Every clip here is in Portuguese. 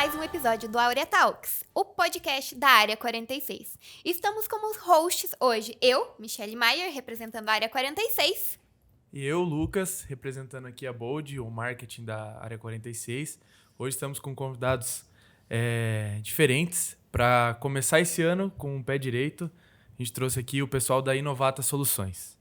mais um episódio do Aurea Talks, o podcast da Área 46. Estamos como hosts hoje, eu, Michelle Maier, representando a Área 46. E eu, Lucas, representando aqui a Bold, o marketing da Área 46. Hoje estamos com convidados diferentes para começar esse ano com o pé direito. A gente trouxe aqui o pessoal da Inovata Soluções.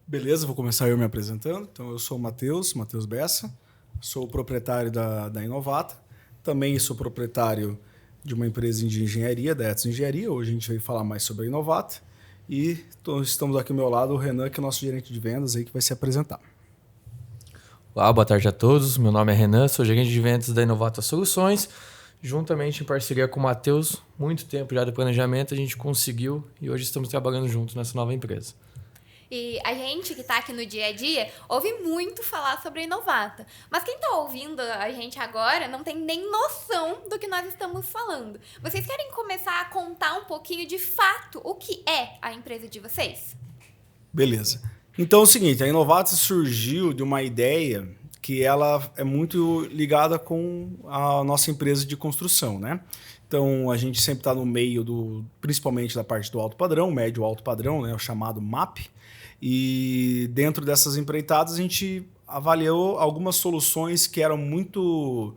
Beleza, vou começar eu me apresentando. Então, eu sou o Matheus Bessa, sou o proprietário da Inovata. Também sou proprietário de uma empresa de engenharia, da Etos Engenharia. Hoje a gente veio falar mais sobre a Inovata. E estamos aqui ao meu lado, o Renan, que é o nosso gerente de vendas, aí, que vai se apresentar. Olá, boa tarde a todos. Meu nome é Renan, sou gerente de vendas da Inovata Soluções. Juntamente em parceria com o Matheus, muito tempo já do planejamento, a gente conseguiu e hoje estamos trabalhando juntos nessa nova empresa. E a gente que está aqui no dia a dia ouve muito falar sobre a Inovata. Mas quem está ouvindo a gente agora não tem nem noção do que nós estamos falando. Vocês querem começar a contar um pouquinho de fato o que é a empresa de vocês? Beleza. Então é o seguinte, a Inovata surgiu de uma ideia que ela é muito ligada com a nossa empresa de construção, né? Então a gente sempre está no meio principalmente da parte do alto padrão, médio alto padrão, né? O chamado MAP. E dentro dessas empreitadas a gente avaliou algumas soluções que eram muito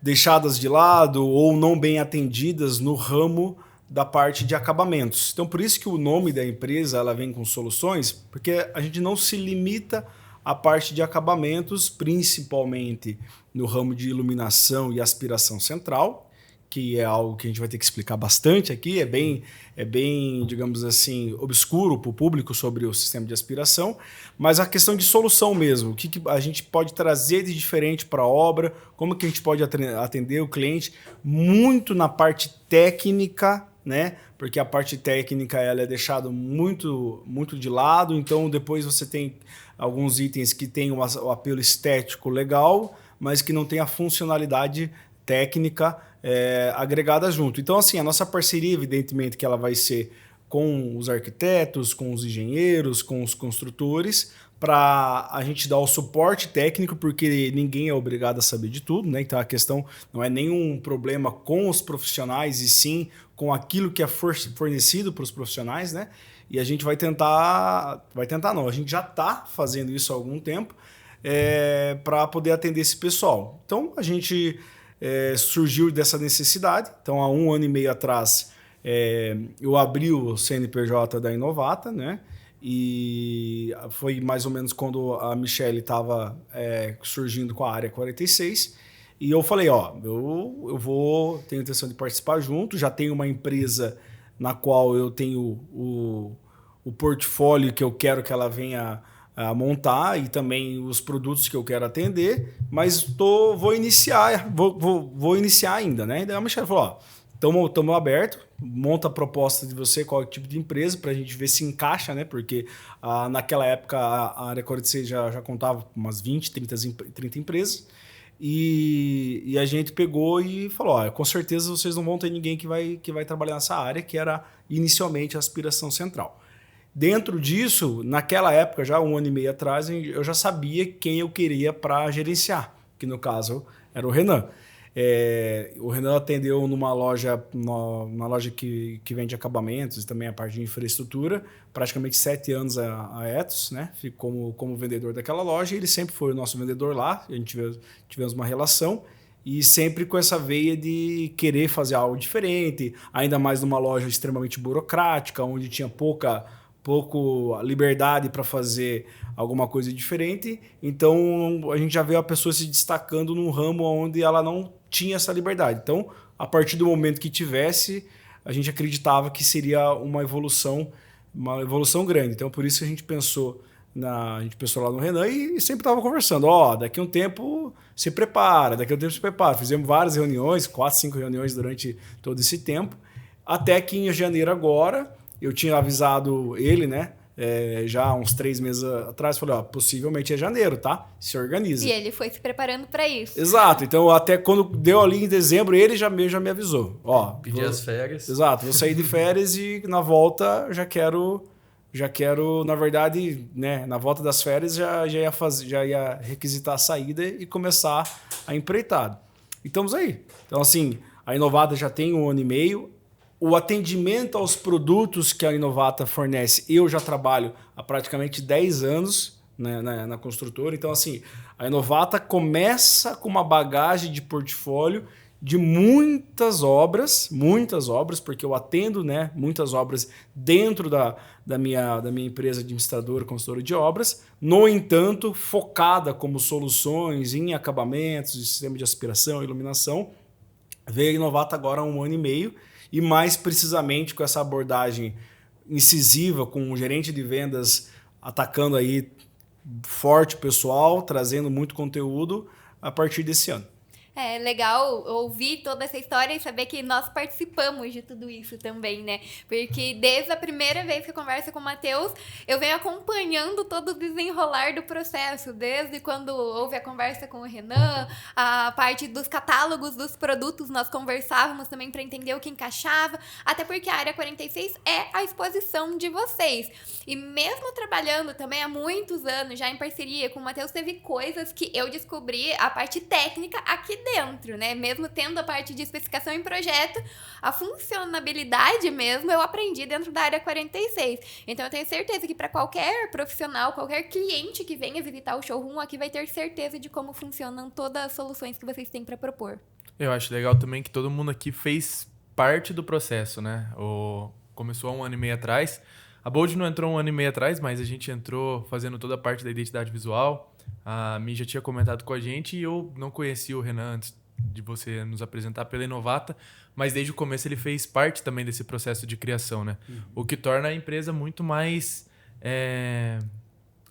deixadas de lado ou não bem atendidas no ramo da parte de acabamentos. Então por isso que o nome da empresa ela vem com soluções, porque a gente não se limita à parte de acabamentos, principalmente no ramo de iluminação e aspiração central, que é algo que a gente vai ter que explicar bastante aqui, é bem, digamos assim, obscuro para o público sobre o sistema de aspiração, mas a questão de solução mesmo, o que a gente pode trazer de diferente para a obra, como que a gente pode atender o cliente, muito na parte técnica, né? Porque a parte técnica ela é deixada muito de lado, então depois você tem alguns itens que têm o apelo estético legal, mas que não tem a funcionalidade técnica agregada junto. Então, assim, a nossa parceria, evidentemente, que ela vai ser com os arquitetos, com os engenheiros, com os construtores, para a gente dar o suporte técnico, porque ninguém é obrigado a saber de tudo, né? Então, a questão não é nenhum problema com os profissionais, e sim com aquilo que é fornecido para os profissionais, né? E a gente vai tentar não, a gente já está fazendo isso há algum tempo para poder atender esse pessoal. Então, a gente surgiu dessa necessidade. Então, há 1 ano e meio atrás, eu abri o CNPJ da Inovata, né? E foi mais ou menos quando a Michelle estava surgindo com a Área 46. E eu falei, tenho intenção de participar junto, já tenho uma empresa na qual eu tenho o portfólio que eu quero que ela venha a montar e também os produtos que eu quero atender, mas vou iniciar ainda, né? E daí a Michelle falou, estamos abertos, monta a proposta de você, qual é o tipo de empresa, para a gente ver se encaixa, né? Porque naquela época a Área 46 já contava com umas 20, 30 empresas, e a gente pegou e falou, com certeza vocês não vão ter ninguém que vai trabalhar nessa área, que era inicialmente a aspiração central. Dentro disso, naquela época, já 1 ano e meio atrás, eu já sabia quem eu queria para gerenciar, que no caso era o Renan. O Renan atendeu numa loja que vende acabamentos e também a parte de infraestrutura, praticamente 7 anos a Etos, né? Ficou como vendedor daquela loja, e ele sempre foi o nosso vendedor lá, a gente tivemos uma relação, e sempre com essa veia de querer fazer algo diferente, ainda mais numa loja extremamente burocrática, onde tinha pouca liberdade para fazer alguma coisa diferente. Então a gente já vê a pessoa se destacando num ramo onde ela não tinha essa liberdade. Então, a partir do momento que tivesse, a gente acreditava que seria uma evolução grande. Então, por isso que a gente pensou lá no Renan e sempre estava conversando. Daqui a um tempo se prepara, Fizemos várias reuniões, 4, 5 reuniões durante todo esse tempo, até que em janeiro agora, eu tinha avisado ele, né? Já há uns 3 meses atrás, falei, possivelmente é janeiro, tá? Se organiza. E ele foi se preparando para isso. Exato. Então, até quando deu ali em dezembro, ele já me avisou. Pedi as férias. Exato. Vou sair de férias e na volta já quero, na verdade, né? Na volta das férias já ia requisitar a saída e começar a empreitada. E estamos aí. Então, assim, a Inovata já tem 1 ano e meio. O atendimento aos produtos que a Inovata fornece, eu já trabalho há praticamente 10 anos, né, na construtora. Então, assim, a Inovata começa com uma bagagem de portfólio de muitas obras, porque eu atendo, né, muitas obras dentro da minha empresa administradora, consultora de obras. No entanto, focada como soluções em acabamentos, de sistema de aspiração e iluminação. Veio a Inovata agora há 1 ano e meio, e mais precisamente com essa abordagem incisiva, com o gerente de vendas atacando aí forte o pessoal, trazendo muito conteúdo a partir desse ano. É legal ouvir toda essa história e saber que nós participamos de tudo isso também, né? Porque desde a primeira vez que eu converso com o Matheus, eu venho acompanhando todo o desenrolar do processo, desde quando houve a conversa com o Renan, a parte dos catálogos dos produtos, nós conversávamos também para entender o que encaixava, até porque a Área 46 é a exposição de vocês. E mesmo trabalhando também há muitos anos, já em parceria com o Matheus, teve coisas que eu descobri, a parte técnica aqui dentro, né? Mesmo tendo a parte de especificação em projeto, a funcionabilidade mesmo eu aprendi dentro da Área 46. Então eu tenho certeza que para qualquer profissional, qualquer cliente que venha visitar o showroom, aqui vai ter certeza de como funcionam todas as soluções que vocês têm para propor. Eu acho legal também que todo mundo aqui fez parte do processo, né? Começou há 1 ano e meio atrás. A Bold não entrou 1 ano e meio atrás, mas a gente entrou fazendo toda a parte da identidade visual. A Mi já tinha comentado com a gente e eu não conhecia o Renan antes de você nos apresentar pela Inovata, mas desde o começo ele fez parte também desse processo de criação, né? O que torna a empresa muito mais...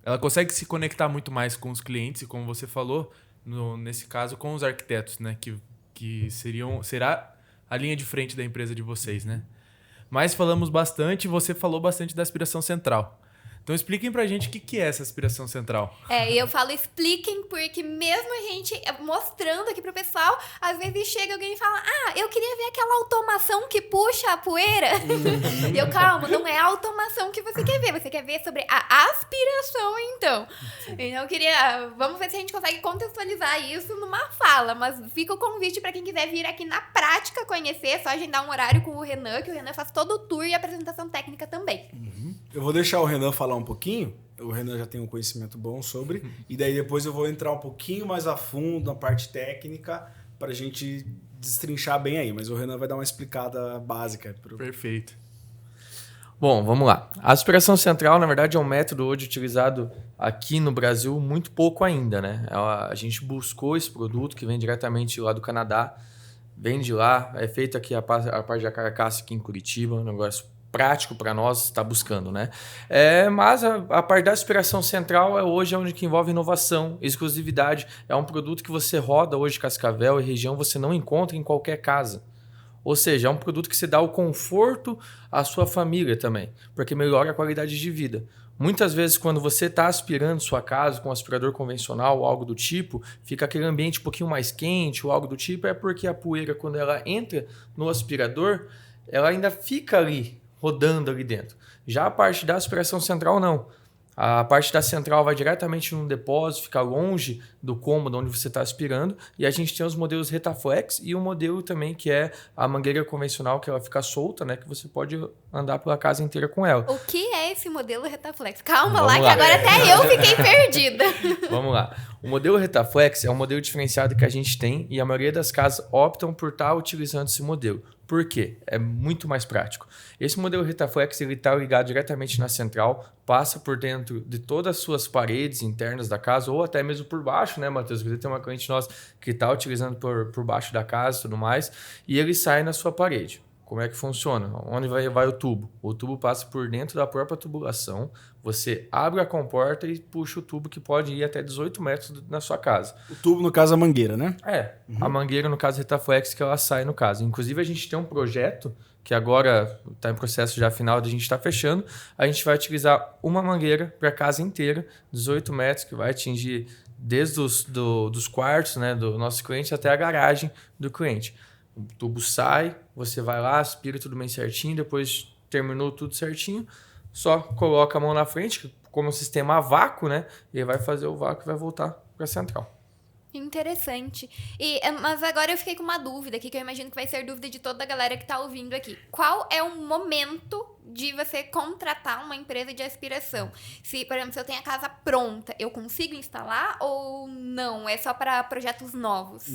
Ela consegue se conectar muito mais com os clientes e, como você falou, nesse caso, com os arquitetos, né? Que será a linha de frente da empresa de vocês, né? Mas falamos bastante, você falou bastante da aspiração central. Então expliquem pra gente o que é essa aspiração central. E eu falo expliquem porque mesmo a gente mostrando aqui pro pessoal, às vezes chega alguém e fala, eu queria ver aquela automação que puxa a poeira. E eu, calma, não é a automação que você quer ver sobre a aspiração, então. Então eu queria, vamos ver se a gente consegue contextualizar isso numa fala, mas fica o convite pra quem quiser vir aqui na prática conhecer, é só agendar um horário com o Renan, que o Renan faz todo o tour e a apresentação técnica também. Eu vou deixar o Renan falar um pouquinho. O Renan já tem um conhecimento bom sobre. E daí depois eu vou entrar um pouquinho mais a fundo na parte técnica para a gente destrinchar bem aí. Mas o Renan vai dar uma explicada básica. Perfeito. Bom, vamos lá. A aspiração central, na verdade, é um método hoje utilizado aqui no Brasil muito pouco ainda, né? A gente buscou esse produto que vem diretamente lá do Canadá. Vem de lá, é feito aqui a parte da carcaça aqui em Curitiba, um negócio prático para nós estar buscando, né? Mas a parte da aspiração central hoje é onde que envolve inovação, exclusividade. É um produto que você roda hoje Cascavel e região, você não encontra em qualquer casa. Ou seja, é um produto que você dá o conforto à sua família também, porque melhora a qualidade de vida. Muitas vezes, quando você está aspirando sua casa com um aspirador convencional ou algo do tipo, fica aquele ambiente um pouquinho mais quente ou algo do tipo, é porque a poeira, quando ela entra no aspirador, ela ainda fica ali, rodando ali dentro. Já a parte da aspiração central, não. A parte da central vai diretamente no depósito, fica longe do cômodo onde você está aspirando. E a gente tem os modelos Retaflex e o modelo também que é a mangueira convencional, que ela fica solta, né? Que você pode andar pela casa inteira com ela. O que é esse modelo Retaflex? Calma lá, que agora até eu fiquei perdida. Vamos lá. O modelo Retaflex é um modelo diferenciado que a gente tem e a maioria das casas optam por estar utilizando esse modelo. Por quê? É muito mais prático. Esse modelo Retaflex está ligado diretamente na central, passa por dentro de todas as suas paredes internas da casa ou até mesmo por baixo, né, Matheus? Você tem uma cliente nossa que está utilizando por baixo da casa e tudo mais, e ele sai na sua parede. Como é que funciona? Onde vai o tubo? O tubo passa por dentro da própria tubulação, você abre a comporta e puxa o tubo que pode ir até 18 metros na sua casa. O tubo, no caso, a mangueira, né? A mangueira, no caso, Retaflex, que ela sai no caso. Inclusive, a gente tem um projeto que agora está em processo já final, a gente está fechando. A gente vai utilizar uma mangueira para a casa inteira, 18 metros, que vai atingir desde dos quartos, né, do nosso cliente até a garagem do cliente. O tubo sai, você vai lá, aspira tudo bem certinho, depois terminou tudo certinho, só coloca a mão na frente, como um sistema a vácuo, né? E vai fazer o vácuo e vai voltar para a central. Interessante. Mas agora eu fiquei com uma dúvida aqui, que eu imagino que vai ser dúvida de toda a galera que tá ouvindo aqui. Qual é o momento de você contratar uma empresa de aspiração? Se, por exemplo, se eu tenho a casa pronta, eu consigo instalar ou não? É só para projetos novos?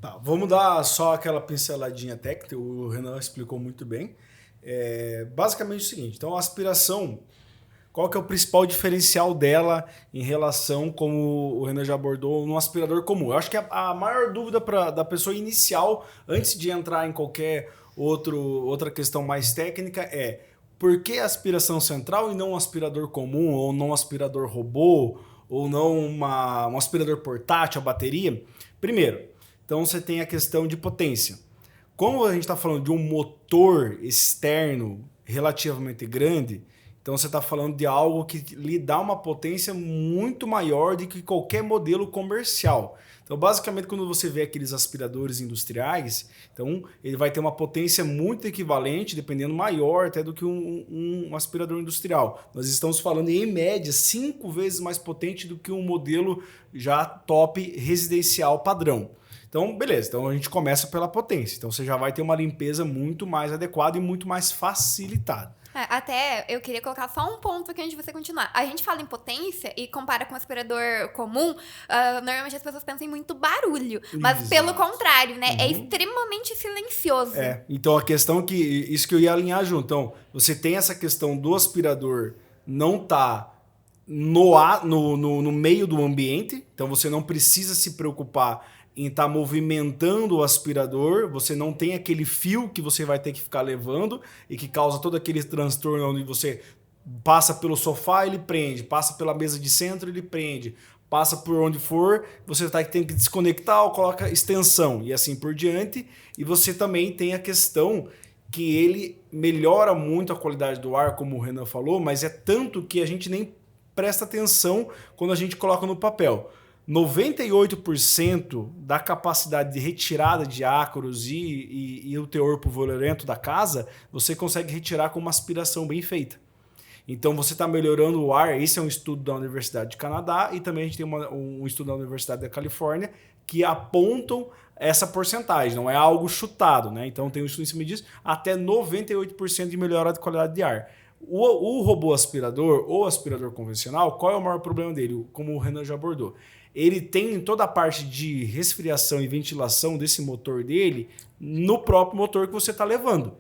Tá, vamos dar só aquela pinceladinha técnica, o Renan explicou muito bem. Basicamente é o seguinte, então a aspiração, qual que é o principal diferencial dela em relação, como o Renan já abordou, num aspirador comum? Eu acho que a maior dúvida da pessoa inicial, antes de entrar em qualquer outra questão mais técnica, é por que aspiração central e não um aspirador comum, ou não um aspirador robô, ou não um aspirador portátil, a bateria? Primeiro, então você tem a questão de potência. Como a gente está falando de um motor externo relativamente grande, então você está falando de algo que lhe dá uma potência muito maior do que qualquer modelo comercial. Então, basicamente, quando você vê aqueles aspiradores industriais, então ele vai ter uma potência muito equivalente, dependendo maior até do que um aspirador industrial. Nós estamos falando, em média, 5 vezes mais potente do que um modelo já top residencial padrão. Então, beleza. Então, a gente começa pela potência. Então, você já vai ter uma limpeza muito mais adequada e muito mais facilitada. Até eu queria colocar só um ponto aqui antes de você continuar. A gente fala em potência e compara com um aspirador comum, normalmente as pessoas pensam em muito barulho. Mas Exato. Pelo contrário, né? É extremamente silencioso. Então a questão que... Isso que eu ia alinhar junto. Então, você tem essa questão do aspirador não tá no meio do ambiente. Então, você não precisa se preocupar em estar movimentando o aspirador, você não tem aquele fio que você vai ter que ficar levando e que causa todo aquele transtorno onde você passa pelo sofá, ele prende, passa pela mesa de centro, ele prende, passa por onde for, você tem que desconectar ou coloca extensão e assim por diante. E você também tem a questão que ele melhora muito a qualidade do ar, como o Renan falou, mas é tanto que a gente nem presta atenção quando a gente coloca no papel. 98% da capacidade de retirada de ácaros e o teor pulverulento da casa, você consegue retirar com uma aspiração bem feita. Então você está melhorando o ar. Esse é um estudo da Universidade de Canadá e também a gente tem um estudo da Universidade da Califórnia que apontam essa porcentagem, não é algo chutado, né? Então tem um estudo em cima disso, até 98% de melhora de qualidade de ar. O robô aspirador ou aspirador convencional, qual é o maior problema dele? Como o Renan já abordou. Ele tem toda a parte de resfriação e ventilação desse motor dele no próprio motor que você está levando.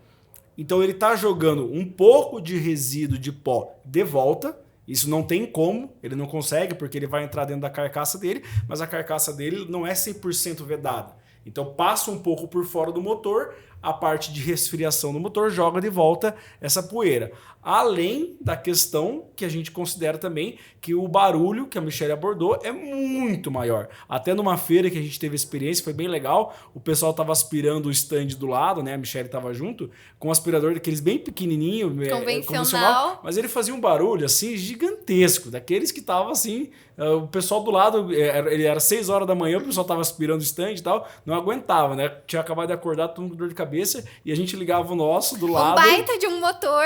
Então ele está jogando um pouco de resíduo de pó de volta. Isso não tem como, ele não consegue porque ele vai entrar dentro da carcaça dele, mas a carcaça dele não é 100% vedada. Então passa um pouco por fora do motor, a parte de resfriação do motor joga de volta essa poeira. Além da questão que a gente considera também que o barulho que a Michelle abordou é muito maior. Até numa feira que a gente teve experiência, foi bem legal, o pessoal estava aspirando o stand do lado, né? A Michelle estava junto, com um aspirador daqueles bem pequenininho, convencional, mas ele fazia um barulho assim gigantesco, daqueles que estavam assim, o pessoal do lado, ele era 6 horas da manhã, o pessoal estava aspirando o stand e tal, não aguentava, né? Tinha acabado de acordar, todo mundo com dor de cabeça, e a gente ligava o nosso do lado. Um baita de um motor.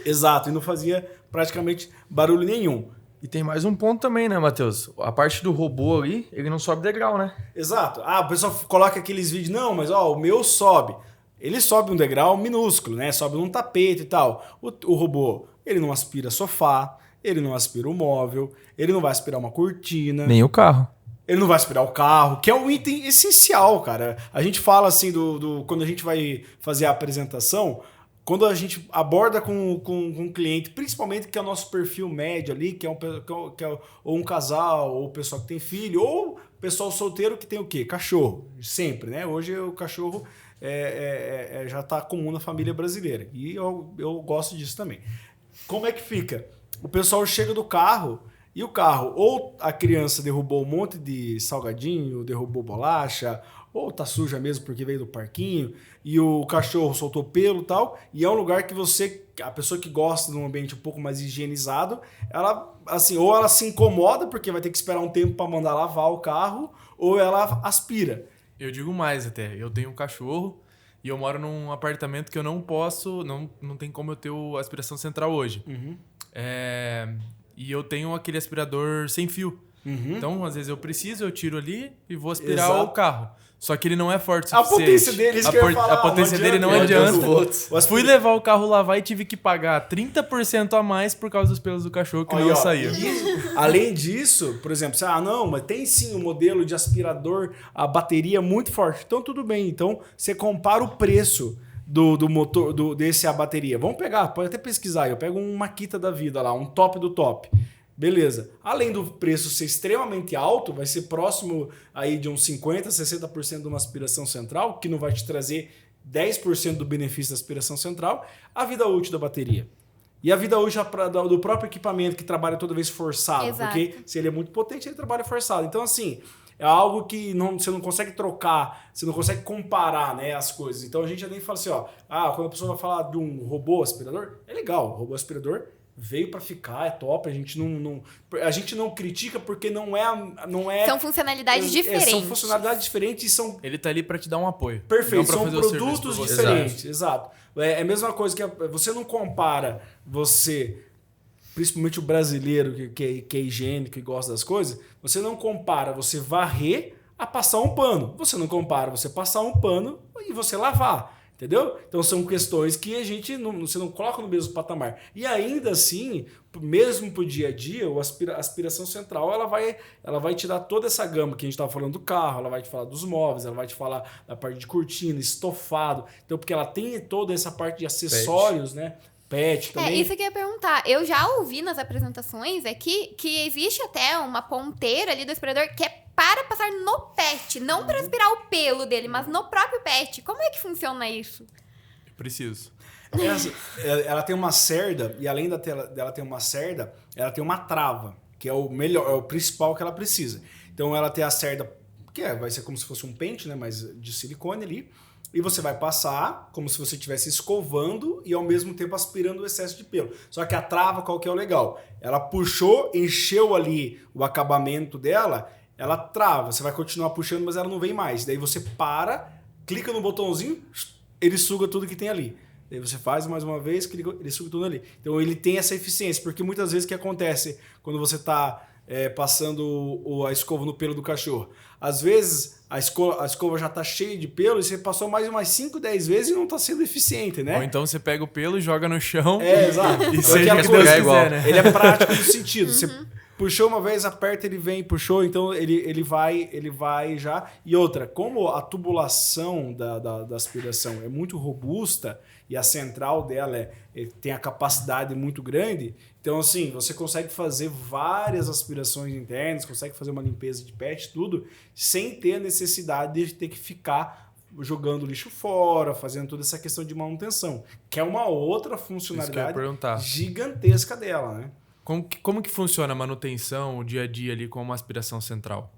Exato, e não fazia praticamente barulho nenhum. E tem mais um ponto também, né, Matheus? A parte do robô ali, ele não sobe degrau, né? Exato. O pessoal coloca aqueles vídeos, não, mas o meu sobe. Ele sobe um degrau minúsculo, né? Sobe num tapete e tal. O robô, ele não aspira sofá, ele não aspira o móvel, ele não vai aspirar uma cortina. Nem o carro. Ele não vai aspirar o carro, que é um item essencial, cara. A gente fala assim, quando a gente vai fazer a apresentação, quando a gente aborda com um cliente, principalmente que é o nosso perfil médio ali, que é ou um casal, ou pessoal que tem filho, ou pessoal solteiro que tem o quê? Cachorro, sempre, né? Hoje o cachorro já está comum na família brasileira. E eu gosto disso também. Como é que fica? O pessoal chega do carro e o carro, ou a criança derrubou um monte de salgadinho, derrubou bolacha, ou tá suja mesmo porque veio do parquinho, e o cachorro soltou pelo e tal, e é um lugar que a pessoa que gosta de um ambiente um pouco mais higienizado, ela, assim, ou ela se incomoda porque vai ter que esperar um tempo para mandar lavar o carro, ou ela aspira. Eu digo mais até, eu tenho um cachorro e eu moro num apartamento que eu não posso, não tem como eu ter aspiração central hoje. Uhum. E eu tenho aquele aspirador sem fio. Então, às vezes eu preciso, eu tiro ali e vou aspirar Exato. o carro. Só que ele não é forte o A suficiente. potência dele, isso que eu ia falar, A potência dele não adianta. Fui levar o carro lavar e tive que pagar 30% a mais por causa dos pelos do cachorro que Aí, não ó, saíam. Além disso, por exemplo, não, mas tem sim um modelo de aspirador, a bateria muito forte. Então, tudo bem. Então, você compara o preço do motor, desse a bateria. Vamos pegar, pode até pesquisar. Eu pego um Makita da vida lá, um top do top. Beleza. Além do preço ser extremamente alto, vai ser próximo aí de uns 50%, 60% de uma aspiração central, que não vai te trazer 10% do benefício da aspiração central, a vida útil da bateria. E a vida útil do próprio equipamento que trabalha toda vez forçado. Exato. Porque se ele é muito potente, ele trabalha forçado. Então, assim, é algo que você não consegue trocar, você não consegue comparar, né, as coisas. Então a gente já nem fala assim, quando a pessoa vai falar de um robô aspirador, é legal, o robô aspirador veio para ficar, é top, a gente não critica porque não é São funcionalidades diferentes. São funcionalidades diferentes e são Ele tá ali para te dar um apoio. perfeito, não pra são fazer o serviço produtos por você. diferentes, exato. É a mesma coisa que você não compara principalmente o brasileiro que é higiênico e gosta das coisas, você não compara você varrer a passar um pano. Você não compara você passar um pano e você lavar. Entendeu? Então são questões que você não coloca no mesmo patamar. E ainda assim, mesmo pro dia a dia, a aspiração central ela vai te dar toda essa gama que a gente estava falando do carro, ela vai te falar dos móveis, ela vai te falar da parte de cortina, estofado. Então, porque ela tem toda essa parte de acessórios, né? Pet também. Isso que eu ia perguntar. Eu já ouvi nas apresentações que existe até uma ponteira ali do aspirador que é para passar no pet, não para aspirar o pelo dele, mas no próprio pet. Como é que funciona isso? Preciso. Ela tem uma cerda, e além dela ter uma cerda, ela tem uma trava, que é o melhor, é o principal que ela precisa. Então ela tem a cerda, vai ser como se fosse um pente, né, mas de silicone ali, e você vai passar como se você estivesse escovando e ao mesmo tempo aspirando o excesso de pelo. Só que a trava, qual que é o legal? Ela puxou, encheu ali o acabamento dela, ela trava, você vai continuar puxando, mas ela não vem mais. Daí você para, clica no botãozinho, ele suga tudo que tem ali. Daí você faz mais uma vez, clica, ele suga tudo ali. Então ele tem essa eficiência, porque muitas vezes o que acontece quando você está passando a escova no pelo do cachorro? Às vezes a escova já está cheia de pelo e você passou mais umas 5, 10 vezes e não está sendo eficiente, né? Ou então você pega o pelo e joga no chão. Exato. E seja que Deus quiser, né? Ele é prático no sentido. Você puxou uma vez, aperta, ele vem, puxou, então ele vai já. E outra, como a tubulação da aspiração é muito robusta e a central dela tem a capacidade muito grande, então assim, você consegue fazer várias aspirações internas, consegue fazer uma limpeza de pet, tudo, sem ter a necessidade de ter que ficar jogando lixo fora, fazendo toda essa questão de manutenção, que é uma outra funcionalidade gigantesca dela, né? Como que funciona a manutenção, o dia a dia ali com uma aspiração central?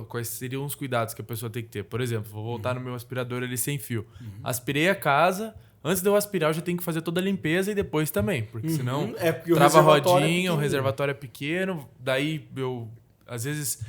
Quais seriam os cuidados que a pessoa tem que ter? Por exemplo, vou voltar no meu aspirador ali sem fio. Aspirei a casa, antes de eu aspirar eu já tenho que fazer toda a limpeza e depois também, porque senão porque trava a rodinha, o reservatório é pequeno, daí às vezes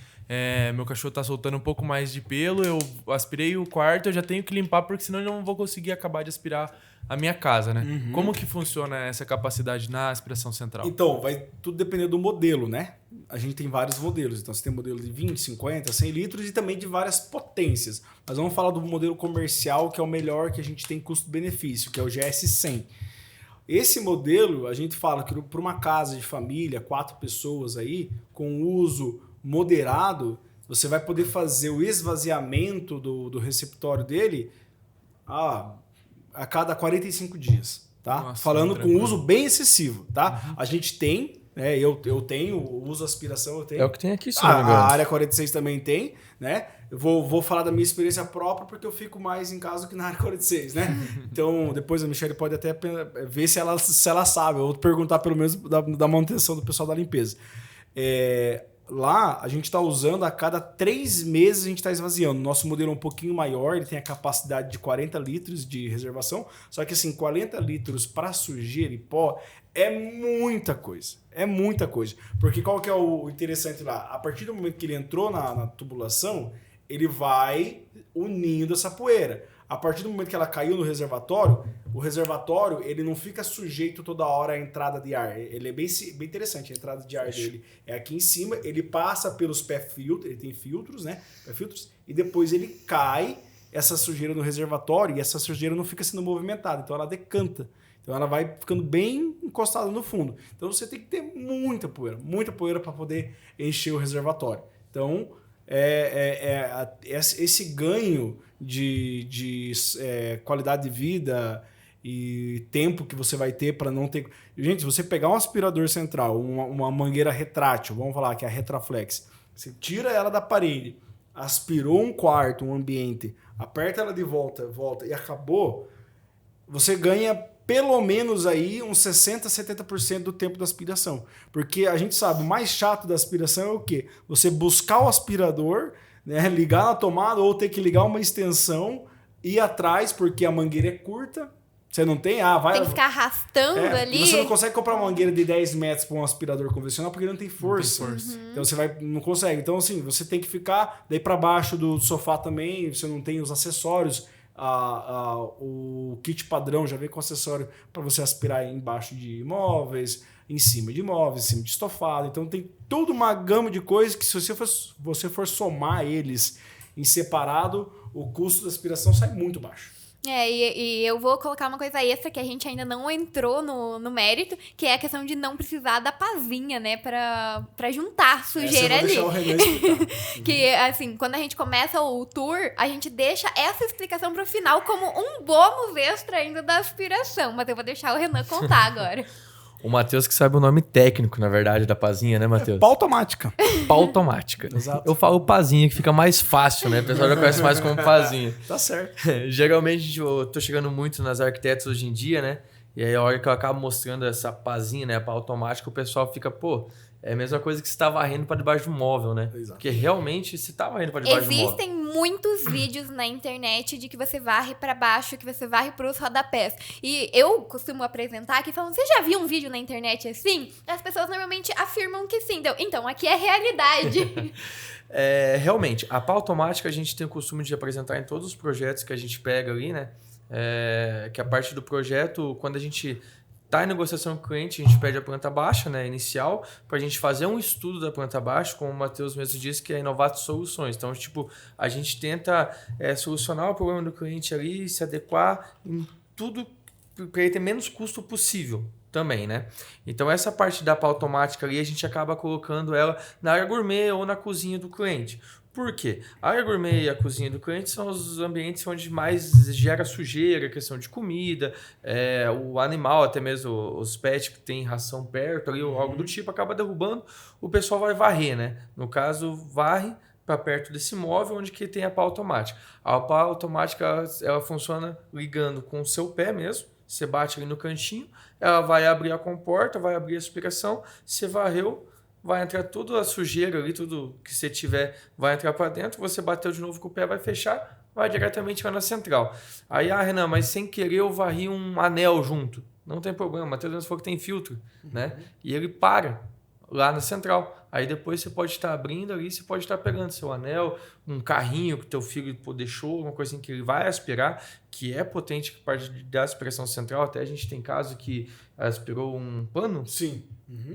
meu cachorro tá soltando um pouco mais de pelo, eu aspirei o quarto, eu já tenho que limpar porque senão eu não vou conseguir acabar de aspirar a minha casa, né? Como que funciona essa capacidade na aspiração central? Então, vai tudo depender do modelo, né? A gente tem vários modelos. Então, você tem modelo de 20, 50, 100 litros e também de várias potências. Mas vamos falar do modelo comercial, que é o melhor que a gente tem custo-benefício, que é o GS100. Esse modelo, a gente fala que para uma casa de família, 4 pessoas aí, com uso moderado, você vai poder fazer o esvaziamento do receptório dele a cada 45 dias, tá? Nossa, falando com uso bem excessivo, tá? A gente tem, né? Eu tenho, uso aspiração, eu tenho. É o que tem aqui, se não me engano. A área 46 também tem, né? Eu vou falar da minha experiência própria porque eu fico mais em casa do que na área 46, né? Então, depois a Michelle pode até ver se ela sabe, ou perguntar pelo menos da manutenção do pessoal da limpeza. Lá, a gente está usando a cada 3 meses a gente está esvaziando. Nosso modelo é um pouquinho maior, ele tem a capacidade de 40 litros de reservação. Só que assim, 40 litros para sujeira e pó é muita coisa. É muita coisa. Porque qual que é o interessante lá? A partir do momento que ele entrou na tubulação, ele vai unindo essa poeira. A partir do momento que ela caiu no reservatório, o reservatório, ele não fica sujeito toda hora à entrada de ar. Ele é bem interessante, a entrada de ar dele é aqui em cima, ele passa pelos pé-filtros, ele tem filtros, né? Pé-filtros, e depois ele cai essa sujeira no reservatório e essa sujeira não fica sendo movimentada, então ela decanta. Então ela vai ficando bem encostada no fundo. Então você tem que ter muita poeira para poder encher o reservatório. Então esse ganho de qualidade de vida e tempo que você vai ter para não ter... Gente, se você pegar um aspirador central, uma mangueira retrátil, vamos falar que é a Retraflex, você tira ela da parede, aspirou um quarto, um ambiente, aperta ela de volta e acabou, você ganha pelo menos aí uns 60%, 70% do tempo da aspiração. Porque a gente sabe, o mais chato da aspiração é o quê? Você buscar o aspirador, né, ligar na tomada ou ter que ligar uma extensão, ir atrás porque a mangueira é curta, você não tem... Tem que ficar arrastando ali. E você não consegue comprar uma mangueira de 10 metros para um aspirador convencional porque não tem força. Então você não consegue. Então assim, você tem que ficar daí para baixo do sofá também, você não tem os acessórios. O kit padrão já vem com acessório para você aspirar embaixo de imóveis, em cima de imóveis, em cima de estofado. Então tem toda uma gama de coisas que se você for somar eles em separado, o custo da aspiração sai muito baixo. E eu vou colocar uma coisa extra que a gente ainda não entrou no mérito, que é a questão de não precisar da pazinha, né? Pra juntar sujeira ali. Eu vou deixar o Renan explicar. Que, assim, quando a gente começa o tour, a gente deixa essa explicação pro final como um bônus extra ainda da aspiração. Mas eu vou deixar o Renan contar agora. O Matheus que sabe o nome técnico, na verdade, da pazinha, né, Matheus? Pá automática. Pá automática. Exato. Eu falo pazinha, que fica mais fácil, né? O pessoal já conhece mais como pazinha. Tá certo. Geralmente, eu tô chegando muito nas arquitetas hoje em dia, né? E aí, a hora que eu acabo mostrando essa pazinha, né, a pá automática, o pessoal fica, pô... É a mesma coisa que você tá varrendo para debaixo do móvel, né? Exato. Porque realmente você tá varrendo para debaixo do móvel. Existem muitos vídeos na internet de que você varre para baixo, que você varre pros rodapés. E eu costumo apresentar aqui falando, você já viu um vídeo na internet assim? As pessoas normalmente afirmam que sim. Então, aqui é realidade. Realmente, a pá automática a gente tem o costume de apresentar em todos os projetos que a gente pega ali, né? Que a parte do projeto, quando a gente... Tá em negociação com o cliente, a gente pede a planta baixa, né, inicial, para a gente fazer um estudo da planta baixa, como o Matheus mesmo disse, que é Inovato Soluções. Então, tipo, a gente tenta solucionar o problema do cliente ali, se adequar em tudo para ele ter menos custo possível também, né? Então, essa parte da pá automática ali, a gente acaba colocando ela na área gourmet ou na cozinha do cliente. Por quê? A área gourmet e a cozinha do cliente são os ambientes onde mais gera sujeira, questão de comida, o animal, até mesmo os pets que tem ração perto ali, ou algo do tipo, acaba derrubando, o pessoal vai varrer, né? No caso, varre para perto desse móvel onde que tem a pá automática. A pá automática ela funciona ligando com o seu pé mesmo, você bate ali no cantinho, ela vai abrir a comporta, vai abrir a aspiração, você varreu, vai entrar toda a sujeira ali, tudo que você tiver vai entrar para dentro, você bateu de novo com o pé, vai fechar, vai diretamente lá na central. Aí, Renan, mas sem querer eu varri um anel junto. Não tem problema, Matheus falou que tem filtro, né? E ele para lá na central. Aí depois você pode estar abrindo ali, você pode estar pegando seu anel, um carrinho que teu filho deixou, uma coisa assim que ele vai aspirar, que é potente que parte da aspiração central. Até a gente tem caso que aspirou um pano. Sim.